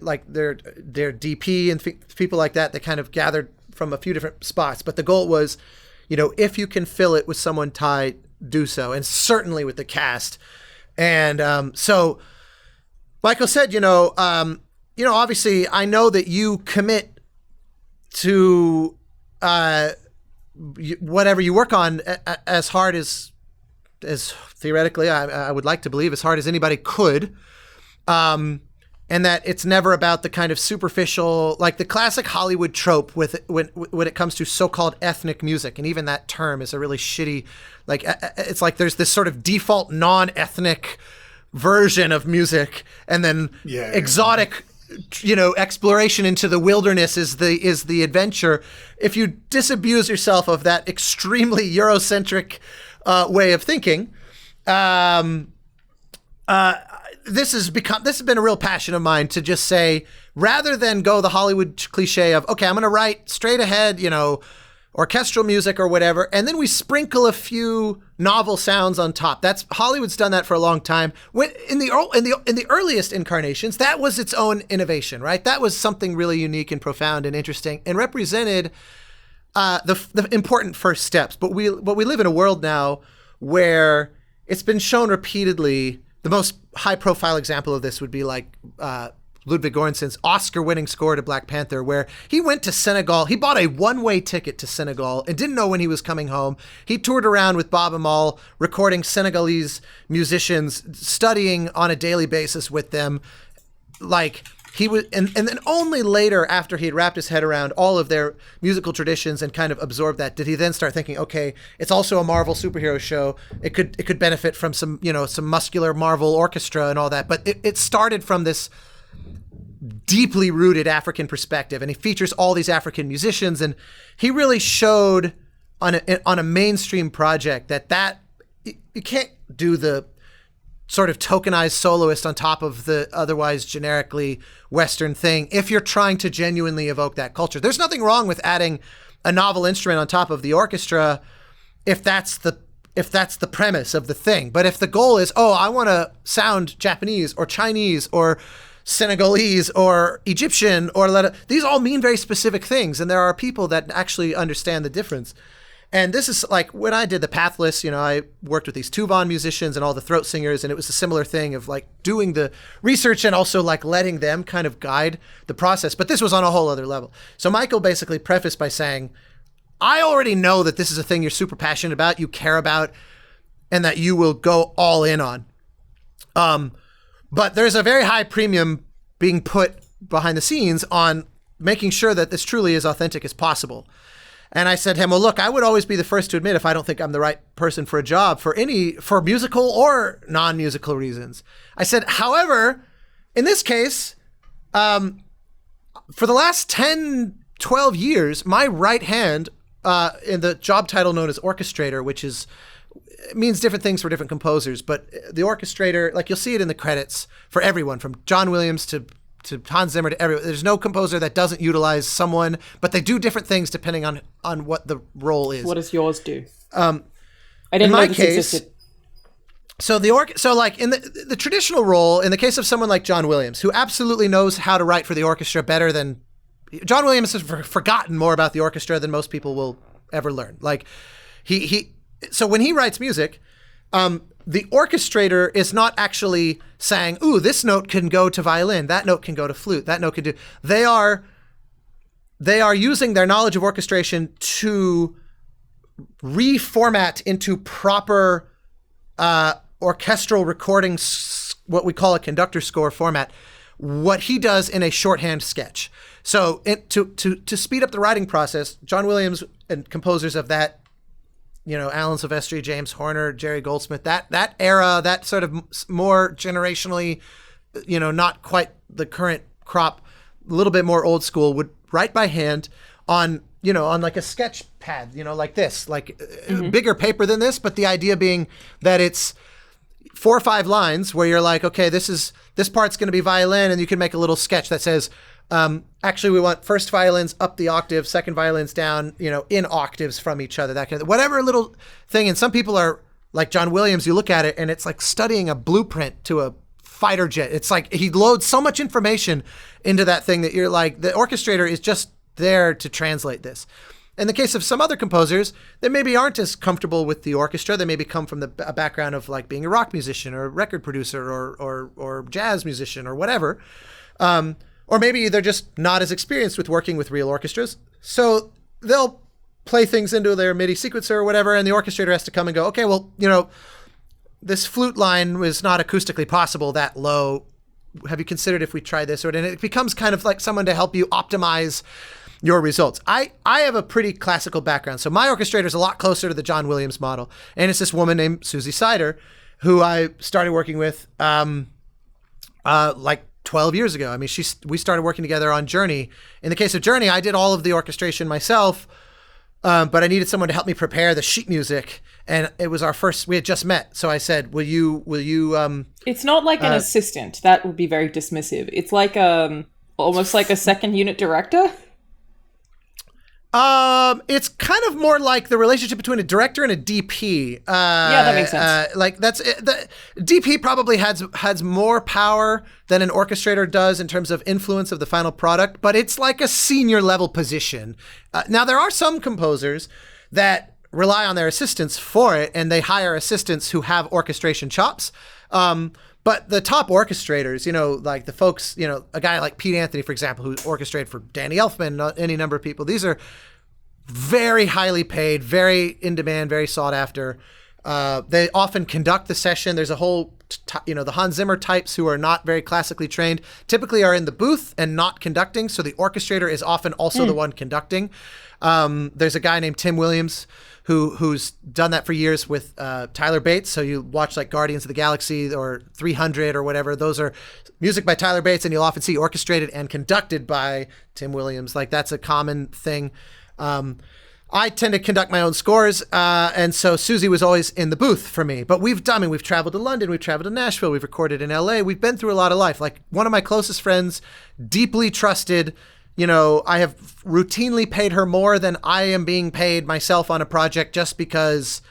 like their DP and people like that. They kind of gathered from a few different spots. But the goal was, if you can fill it with someone Thai, do so. And certainly with the cast, And so Michael said, obviously I know that you commit to whatever you work on as hard as theoretically, I would like to believe, as hard as anybody could. And that it's never about the kind of superficial, like the classic Hollywood trope when it comes to so-called ethnic music. And even that term is a really shitty, like, it's like there's this sort of default non-ethnic version of music, and then exotic, exploration into the wilderness is the adventure. If you disabuse yourself of that extremely Eurocentric way of thinking, this has been a real passion of mine to just say, rather than go the Hollywood cliche of, okay, I'm going to write straight ahead, orchestral music or whatever, and then we sprinkle a few novel sounds on top. Hollywood's done that for a long time. In the earliest incarnations, that was its own innovation, right? That was something really unique and profound and interesting, and represented the important first steps. But we live in a world now where it's been shown repeatedly. The most high-profile example of this would be like Ludwig Göransson's Oscar-winning score to Black Panther, where he went to Senegal. He bought a one-way ticket to Senegal and didn't know when he was coming home. He toured around with Bob Amal, recording Senegalese musicians, studying on a daily basis with them. Like, he was, and then only later, after he had wrapped his head around all of their musical traditions and kind of absorbed that, did he then start thinking, okay, it's also a Marvel superhero show. It could benefit from some muscular Marvel orchestra and all that. But it started from this deeply rooted African perspective, and he features all these African musicians, and he really showed on a mainstream project that you can't do the sort of tokenized soloist on top of the otherwise generically Western thing if you're trying to genuinely evoke that culture. There's nothing wrong with adding a novel instrument on top of the orchestra if that's the premise of the thing. But if the goal is, I want to sound Japanese or Chinese or Senegalese or Egyptian these all mean very specific things, and there are people that actually understand the difference. And this is like when I did the Pathless, I worked with these Tuvan musicians and all the throat singers, and it was a similar thing of like doing the research and also like letting them kind of guide the process. But this was on a whole other level. So Michael basically prefaced by saying, I already know that this is a thing you're super passionate about, you care about, and that you will go all in on. But there's a very high premium being put behind the scenes on making sure that this truly is authentic as possible. And I said to him, well, look, I would always be the first to admit if I don't think I'm the right person for a job for musical or non-musical reasons. I said, however, in this case, for the last 10, 12 years, my right hand in the job title known as orchestrator, which means different things for different composers, but the orchestrator, like you'll see it in the credits for everyone, from John Williams to Hans Zimmer to everyone. There's no composer that doesn't utilize someone, but they do different things depending on what the role is. What does yours do? I didn't know this existed. So like in the traditional role, in the case of someone like John Williams, who absolutely knows how to write for the orchestra better than John Williams has forgotten more about the orchestra than most people will ever learn. Like so when he writes music, the orchestrator is not actually saying, ooh, this note can go to violin, that note can go to flute, that note can do. They are using their knowledge of orchestration to reformat into proper orchestral recording, what we call a conductor score format, what he does in a shorthand sketch. So to speed up the writing process, John Williams and composers of that, Alan Silvestri, James Horner, Jerry Goldsmith, that era, that sort of more generationally, not quite the current crop, a little bit more old school, would write by hand on like a sketch pad, like this, like bigger paper than this, but the idea being that it's 4 or 5 lines where you're like, okay, this part's going to be violin, and you can make a little sketch that says, actually, we want first violins up the octave, second violins down, in octaves from each other, that kind of, whatever little thing. And some people are like John Williams, you look at it and it's like studying a blueprint to a fighter jet. It's like he loads so much information into that thing that you're like, the orchestrator is just there to translate this. In the case of some other composers, they maybe aren't as comfortable with the orchestra. They maybe come from a background of like being a rock musician or a record producer or jazz musician or whatever. Or maybe they're just not as experienced with working with real orchestras. So they'll play things into their MIDI sequencer or whatever, and the orchestrator has to come and go, okay, well, this flute line was not acoustically possible that low. Have you considered if we try this? And it becomes kind of like someone to help you optimize your results. I have a pretty classical background. So my orchestrator is a lot closer to the John Williams model. And it's this woman named Susie Sider, who I started working with like 12 years ago. I mean, we started working together on Journey. In the case of Journey, I did all of the orchestration myself, but I needed someone to help me prepare the sheet music. And it was we had just met. So I said, will you it's not like an assistant. That would be very dismissive. It's like almost like a second unit director. It's kind of more like the relationship between a director and a DP. Yeah, that makes sense. Like that's the DP probably has more power than an orchestrator does in terms of influence of the final product, but it's like a senior level position. Now there are some composers that rely on their assistants for it, and they hire assistants who have orchestration chops. But the top orchestrators, like the folks, a guy like Pete Anthony, for example, who orchestrated for Danny Elfman, any number of people, these are very highly paid, very in demand, very sought after. They often conduct the session. There's a whole, the Hans Zimmer types who are not very classically trained, typically are in the booth and not conducting. So the orchestrator is often also the one conducting. There's a guy named Tim Williams who's done that for years with Tyler Bates. So you watch like Guardians of the Galaxy or 300 or whatever. Those are music by Tyler Bates, and you'll often see orchestrated and conducted by Tim Williams. Like that's a common thing. I tend to conduct my own scores, and so Susie was always in the booth for me. But we've traveled to London, we've traveled to Nashville, we've recorded in LA. We've been through a lot of life. Like one of my closest friends, deeply trusted, I have routinely paid her more than I am being paid myself on a project just because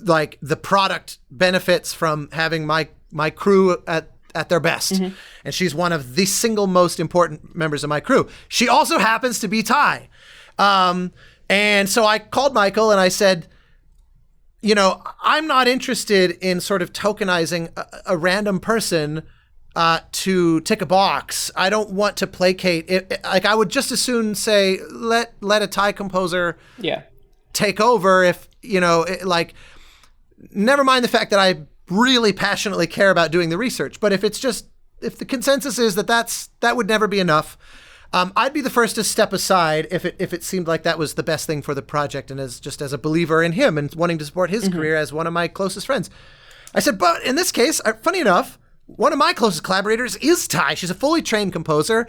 like the product benefits from having my crew at their best. Mm-hmm. And she's one of the single most important members of my crew. She also happens to be Thai. And so I called Michael and I said, I'm not interested in sort of tokenizing a random person to tick a box. I don't want to placate it. Like I would just as soon say, let a Thai composer take over if, never mind the fact that I really passionately care about doing the research. But if the consensus is that would never be enough, I'd be the first to step aside if it seemed like that was the best thing for the project, and as a believer in him and wanting to support his career as one of my closest friends. I said, but in this case, funny enough, one of my closest collaborators is Thai. She's a fully trained composer.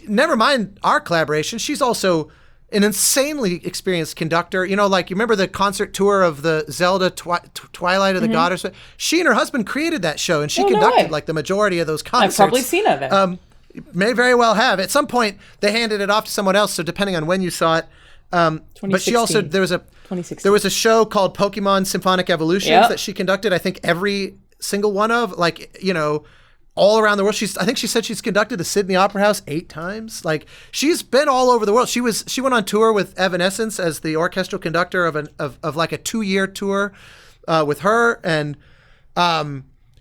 Never mind our collaboration, she's also an insanely experienced conductor. You remember the concert tour of the Zelda Twilight of the Goddess? She and her husband created that show, and she conducted like the majority of those concerts. I've probably seen her then. May very well have. At some point, they handed it off to someone else, so depending on when you saw it. But she also, there was a show called Pokemon Symphonic Evolutions that she conducted, I think every single one of, all around the world. I think she said she's conducted the Sydney Opera House 8 times. Like, she's been all over the world. She went on tour with Evanescence as the orchestral conductor of like a 2-year tour with her, and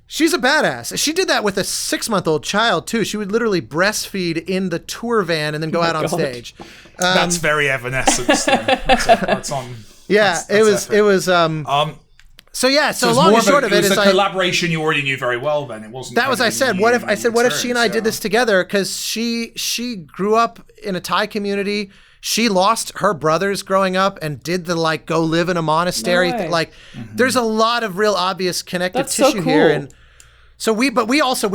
she's a badass. She did that with a 6-month-old child too. She would literally breastfeed in the tour van and then go out on stage. That's very Evanescence. That's on. Yeah, that's it was. So long and short of it is a collaboration you already knew very well. Then it wasn't. That was I said. What if she and I did this together? Because she grew up in a Thai community. She lost her brothers growing up and did the go live in a monastery. There's a lot of real obvious connective tissue here. And so we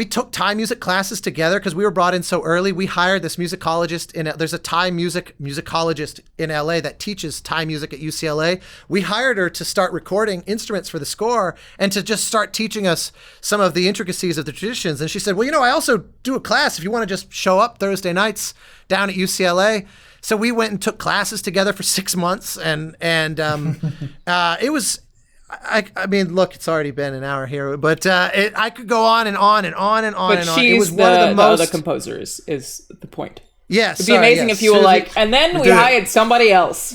took Thai music classes together because we were brought in so early. We hired this musicologist there's a Thai musicologist in LA that teaches Thai music at UCLA. We hired her to start recording instruments for the score and to just start teaching us some of the intricacies of the traditions. And she said, well, I also do a class if you want to just show up Thursday nights down at UCLA. So we went and took classes together for 6 months, and it was, I mean, look, it's already been an hour here, but I could go on and on and on and on but and on. It was one of the most. The other composer is the point. Yes. It'd be amazing if you were like, and then we hired somebody else.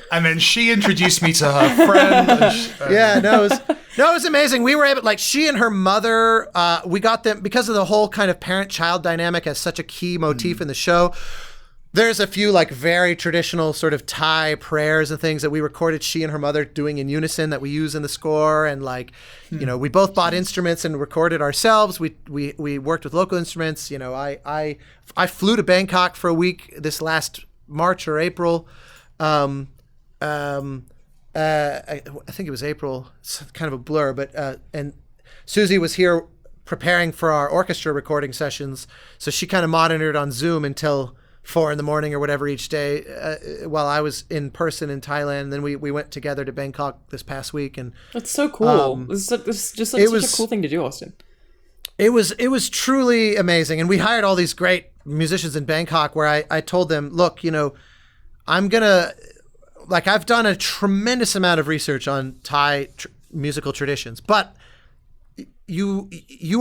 And then she introduced me to her friend. It was amazing. We were able, like, she and her mother, we got them, because of the whole kind of parent-child dynamic as such a key motif in the show. There's a few, like, very traditional sort of Thai prayers and things that we recorded she and her mother doing in unison that we use in the score. And, like, you know, we both bought instruments and recorded ourselves. We worked with local instruments. You know, I flew to Bangkok for a week this last March or April. I think it was April. It's kind of a blur, but and Susie was here preparing for our orchestra recording sessions, so she kind of monitored on Zoom until 4 a.m. or whatever each day, while I was in person in Thailand. And then we went together to Bangkok this past week, and that's so cool. This is just such a cool thing to do, Austin. It was truly amazing, and we hired all these great musicians in Bangkok. Where I told them, look, you know, I'm gonna. Like, I've done a tremendous amount of research on Thai musical traditions, but you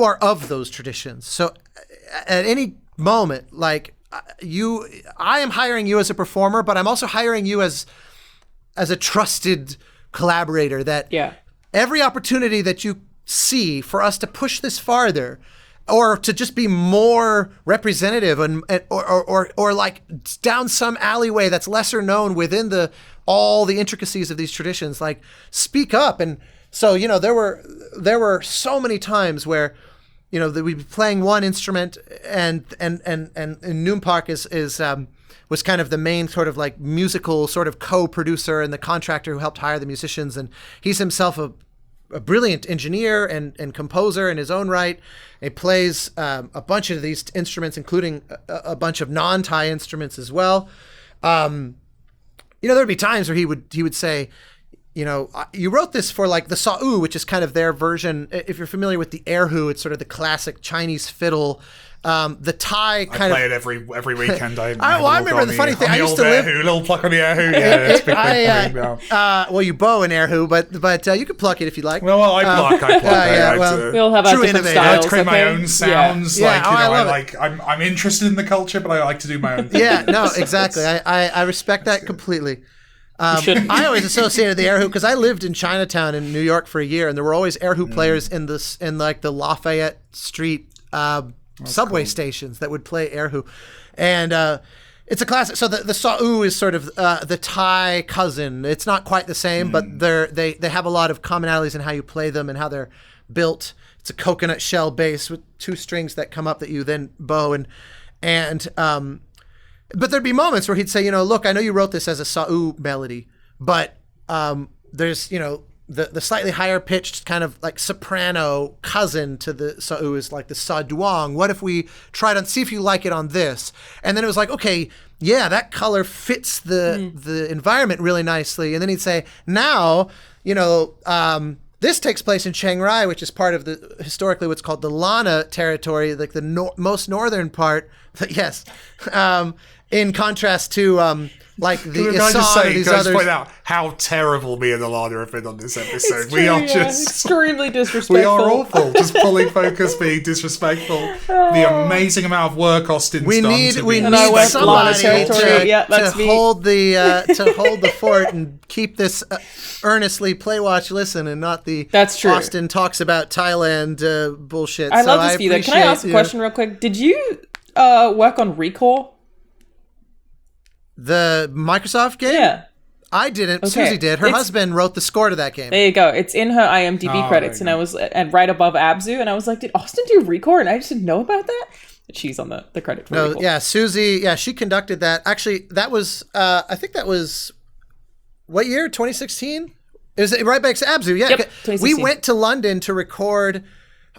are of those traditions. So at any moment, like, I am hiring you as a performer, but I'm also hiring you as a trusted collaborator, that every opportunity that you see for us to push this farther, or to just be more representative or like down some alleyway that's lesser known within all the intricacies of these traditions, like, speak up. And so, you know, there were so many times where, you know, that we'd be playing one instrument, and Noon Park was kind of the main sort of like musical sort of co-producer and the contractor who helped hire the musicians, and he's himself a brilliant engineer and composer in his own right. He plays a bunch of these instruments, including a bunch of non-Thai instruments as well. You know, there'd be times where he would say, you know, you wrote this for, like, the Sa'u, which is kind of their version. If you're familiar with the erhu, it's sort of the classic Chinese fiddle. The Thai kind of... I play it every weekend. I remember the funny thing. I used to live... little pluck on the erhu. Yeah, well, you bow an erhu, but you can pluck it if you like. Well, I pluck. We all have our different styles. I create my own sounds. Yeah. I'm interested in the culture, but I like to do my own thing. Yeah, no, exactly. I respect that completely. I always associated the erhu because I lived in Chinatown in New York for a year, and there were always erhu players in like the Lafayette Street subway stations that would play erhu, and it's a classic. So the Sa'u is sort of the Thai cousin. It's not quite the same, but they have a lot of commonalities in how you play them and how they're built. It's a coconut shell base with 2 strings that come up that you then bow, and but there'd be moments where he'd say, you know, look, I know you wrote this as a Sa'u melody, but there's, you know, the slightly higher pitched kind of like soprano cousin to the Sa'u is like the Sa Duong. What if we tried see if you like it on this? And then it was like, okay, yeah, that color fits the environment really nicely. And then he'd say, now, you know, this takes place in Chiang Rai, which is part of the historically what's called the Alanah territory, like the most northern part. Yes. In contrast to like the Assam or these others. Point out how terrible me and Alanah have been on this episode. We are just extremely disrespectful. We are awful. Just pulling focus, being disrespectful. The amazing amount of work Austin's done. We need somebody to hold the fort and keep this earnestly play, watch, listen, and not the That's true. Austin talks about Thailand bullshit. I love this view. Can I ask a question real quick? Did you work on Recore? The Microsoft game? Yeah. I didn't. Okay. Susie did. Her husband wrote the score to that game. There you go. It's in her IMDb credits, and I was right above Abzu, and I was like, did Austin do Recore? And I just didn't know about that. But she's on the credit for Recore. Yeah, Susie. Yeah, she conducted that. Actually, that was. I think that was what year? 2016. It was right back to Abzu. Yeah, yep, we went to London to record.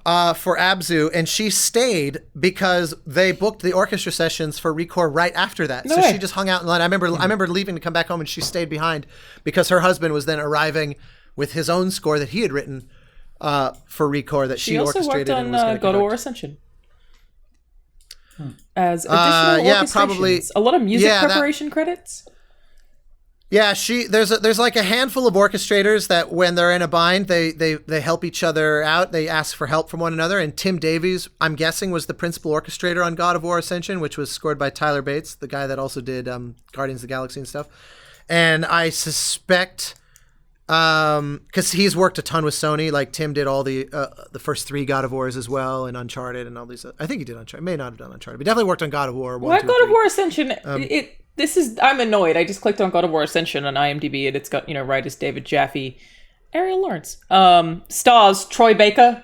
For Abzu, and she stayed because they booked the orchestra sessions for Recore right after that. So she just hung out in London. I remember leaving to come back home, and she stayed behind because her husband was then arriving with his own score that he had written for Recore that she orchestrated. She also worked on God of War Ascension as additional orchestrations. Probably a lot of music preparation credits. Yeah, there's like a handful of orchestrators that when they're in a bind, they help each other out. They ask for help from one another. And Tim Davies, I'm guessing, was the principal orchestrator on God of War Ascension, which was scored by Tyler Bates, the guy that also did Guardians of the Galaxy and stuff. And I suspect, because he's worked a ton with Sony, like Tim did all the first 3 God of Wars as well, and Uncharted and all these. I think he did Uncharted. May not have done Uncharted, but he definitely worked on God of War. Why God of War Ascension? I'm annoyed. I just clicked on God of War Ascension on IMDb, and it's got, writers David Jaffe, Ariel Lawrence. Stars Troy Baker.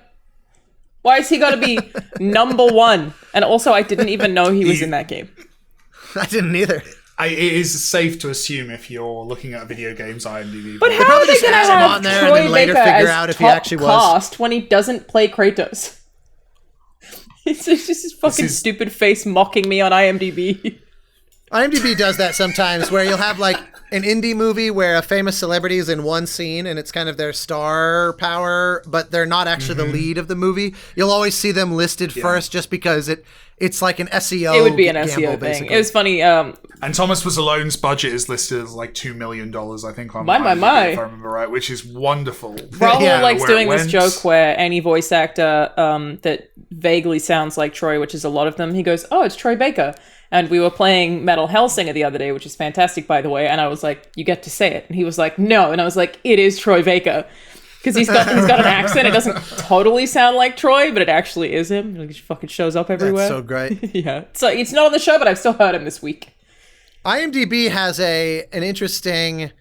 Why has he got to be number 1? And also, I didn't even know he was in that game. I didn't either. It is safe to assume if you're looking at video games IMDb. But how are they going to have Troy Baker as top cast when he doesn't play Kratos? It's just his fucking stupid face mocking me on IMDb. IMDb does that sometimes, where you'll have like an indie movie where a famous celebrity is in one scene and it's kind of their star power, but they're not actually the lead of the movie. You'll always see them listed first just because it's like an SEO. It would be an SEO thing. Basically. It was funny. And Thomas Was Alone's budget is listed as like $2 million, I think. On my. If I remember right, which is wonderful. Rahul likes doing this joke where any voice actor that vaguely sounds like Troy, which is a lot of them, he goes, "Oh, it's Troy Baker." And we were playing Metal Hellsinger the other day, which is fantastic, by the way. And I was like, "You get to say it." And he was like, "No." And I was like, "It is Troy Baker." Because he's got an accent. It doesn't totally sound like Troy, but it actually is him. He fucking shows up everywhere. That's so great. Yeah. So it's not on the show, but I've still heard him this week. IMDb has an interesting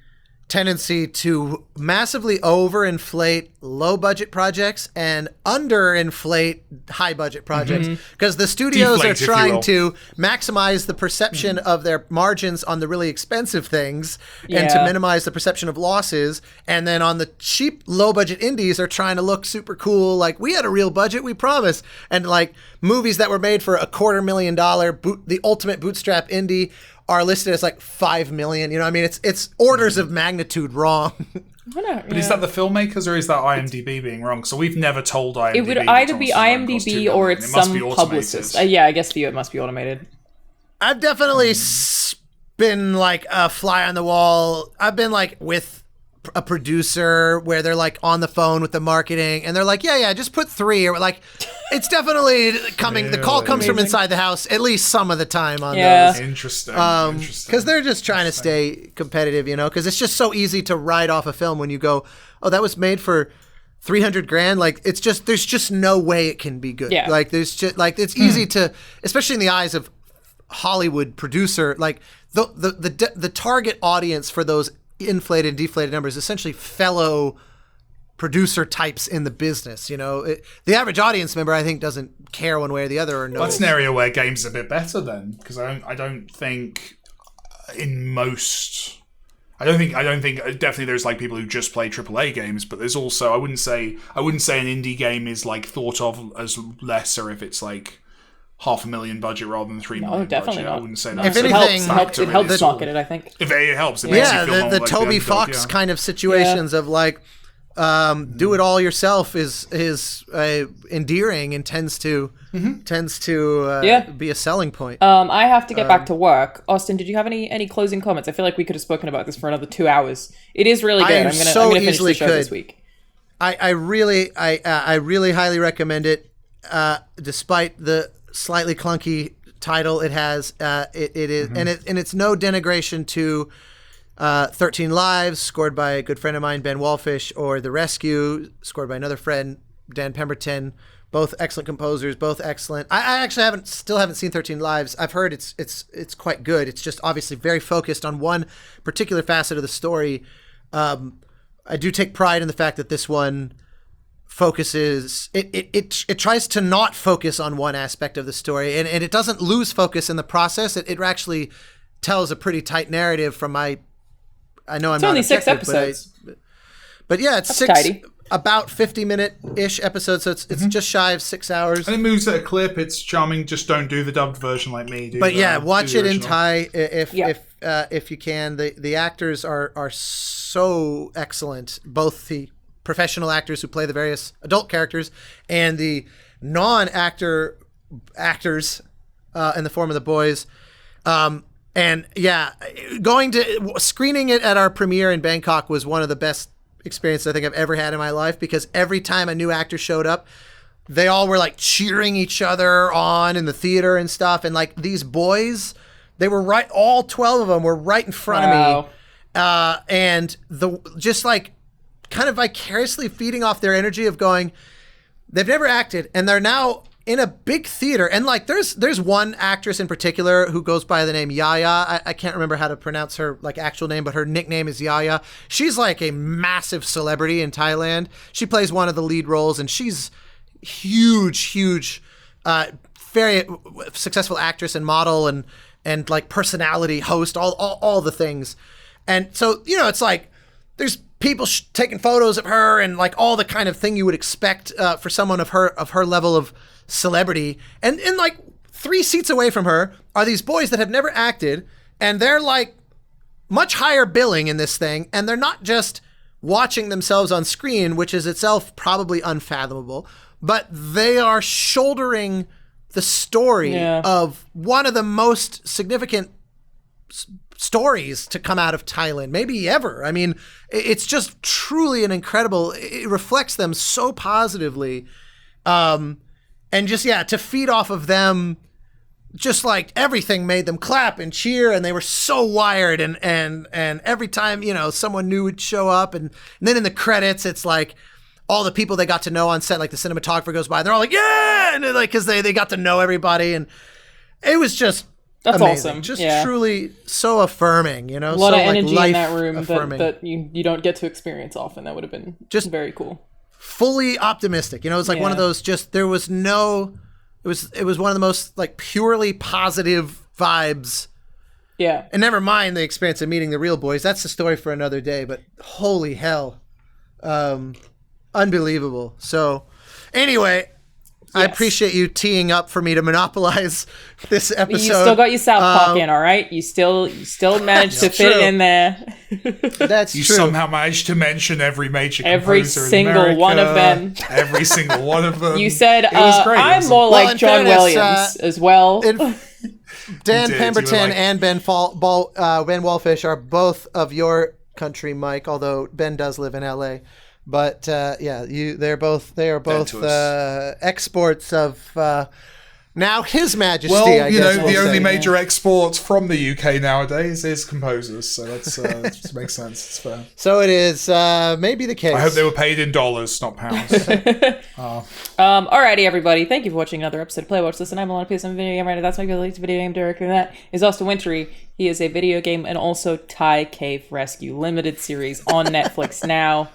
tendency to massively overinflate low-budget projects and underinflate high-budget projects because the studios Deflate, are trying to maximize the perception of their margins on the really expensive things and to minimize the perception of losses. And then on the cheap, low-budget indies are trying to look super cool, like, we had a real budget, we promise. And, like, movies that were made for $250,000, the ultimate bootstrap indie, are listed as like 5 million. You know what I mean? It's orders of magnitude wrong. But is that the filmmakers or is that IMDb being wrong? So we've never told IMDb. It would either be IMDb or it's some publicist. Yeah, I guess for you it must be automated. I've definitely been like a fly on the wall. I've been like with a producer where they're like on the phone with the marketing and they're like, yeah, just put 3, or like, it's definitely coming. The call comes from inside the house at least some of the time on those. Interesting. Because they're just trying to stay competitive, because it's just so easy to write off a film when you go, oh, that was made for $300,000. Like, it's just, there's just no way it can be good. Yeah. Like, there's just like, it's easy to, especially in the eyes of Hollywood producer, like the target audience for those inflated and deflated numbers, essentially fellow producer types in the business. The average audience member, I think, doesn't care one way or the other, or no. That's an area where games are a bit better then, because I don't think definitely there's like people who just play AAA games, but there's also I wouldn't say an indie game is like thought of as lesser if it's like $500,000 budget rather than $3 million. No, definitely budget. not. I wouldn't say that. If anything, it helps market it, I think. If it helps, it makes you feel more the like Toby Fox kind of situations of like, do it all yourself is endearing and tends to be a selling point. I have to get back to work. Austin, did you have any closing comments? I feel like we could have spoken about this for another 2 hours. It is really good. I'm gonna finish the show this week. I really highly recommend it. Despite the slightly clunky title it has, it is, and it's no denigration to 13 Lives, scored by a good friend of mine, Ben Wallfish, or The Rescue, scored by another friend, Dan Pemberton. Both excellent composers, both excellent. I actually still haven't seen 13 Lives. I've heard it's quite good. It's just obviously very focused on one particular facet of the story. I do take pride in the fact that this one focuses, it tries to not focus on one aspect of the story, and it doesn't lose focus in the process. It actually tells a pretty tight narrative from I know it's only 6 episodes. But yeah, it's tidy. About 50-minute-ish episodes, so it's just shy of 6 hours. And it moves at a clip. It's charming. Just don't do the dubbed version like me. Watch it in Thai if you can. The actors are so excellent. Both the professional actors who play the various adult characters and the non-actors in the form of the boys. And yeah, screening it at our premiere in Bangkok was one of the best experiences I think I've ever had in my life, because every time a new actor showed up, they all were like cheering each other on in the theater and stuff. And like these boys, they were right, all 12 of them were right in front of me. And just like kind of vicariously feeding off their energy of going, they've never acted and they're now in a big theater. And like there's one actress in particular who goes by the name Yaya. I can't remember how to pronounce her like actual name, but her nickname is Yaya. She's like a massive celebrity in Thailand. She plays one of the lead roles, and she's huge, very successful actress and model and like personality, host, all the things. And so, you know, it's like there's people taking photos of her and like all the kind of thing you would expect for someone of her level of celebrity. And like 3 seats away from her are these boys that have never acted, and they're like much higher billing in this thing, and they're not just watching themselves on screen, which is itself probably unfathomable, but they are shouldering the story of one of the most significant stories to come out of Thailand, maybe ever. I mean, it's just truly an incredible, it reflects them so positively. And just, to feed off of them, just like everything made them clap and cheer, and they were so wired, and every time, you know, someone new would show up, and then in the credits, it's like, all the people they got to know on set, like the cinematographer goes by, they're all like, yeah, and like, because they got to know everybody, and it was just amazing. Awesome. Just truly so affirming, you know, a lot so of energy like in that room that you don't get to experience often. That would have been just very cool. Fully optimistic, you know, it's like one of those. Just there was no, it was one of the most like purely positive vibes. Yeah, and never mind the experience of meeting the real boys. That's the story for another day. But holy hell. Unbelievable. So anyway, I appreciate you teeing up for me to monopolize this episode. You still got your South Park in, all right? You still managed to fit it in there. That's you true. somehow managed to mention every major composer every single in America, one of them. Every single one of them. You said, it was great. I'm more like John Williams as well. Dan Pemberton and Ben Wallfish are both of your country, Mike, although Ben does live in LA. But they are both exports of now His Majesty. Well, I you guess know, the only major export from the UK nowadays is composers, so that's just makes sense. It's fair. So it is maybe the case. I hope they were paid in dollars, not pounds. Alrighty, everybody. Thank you for watching another episode of Play Watch Listen. I'm Alanah, Pearce. I'm a video game writer. That's my latest video game director. That is Austin Wintory. He is a video game and also Thai Cave Rescue limited series on Netflix now.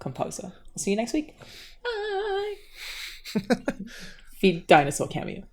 Composer. I'll see you next week. Bye. Feed dinosaur cameo.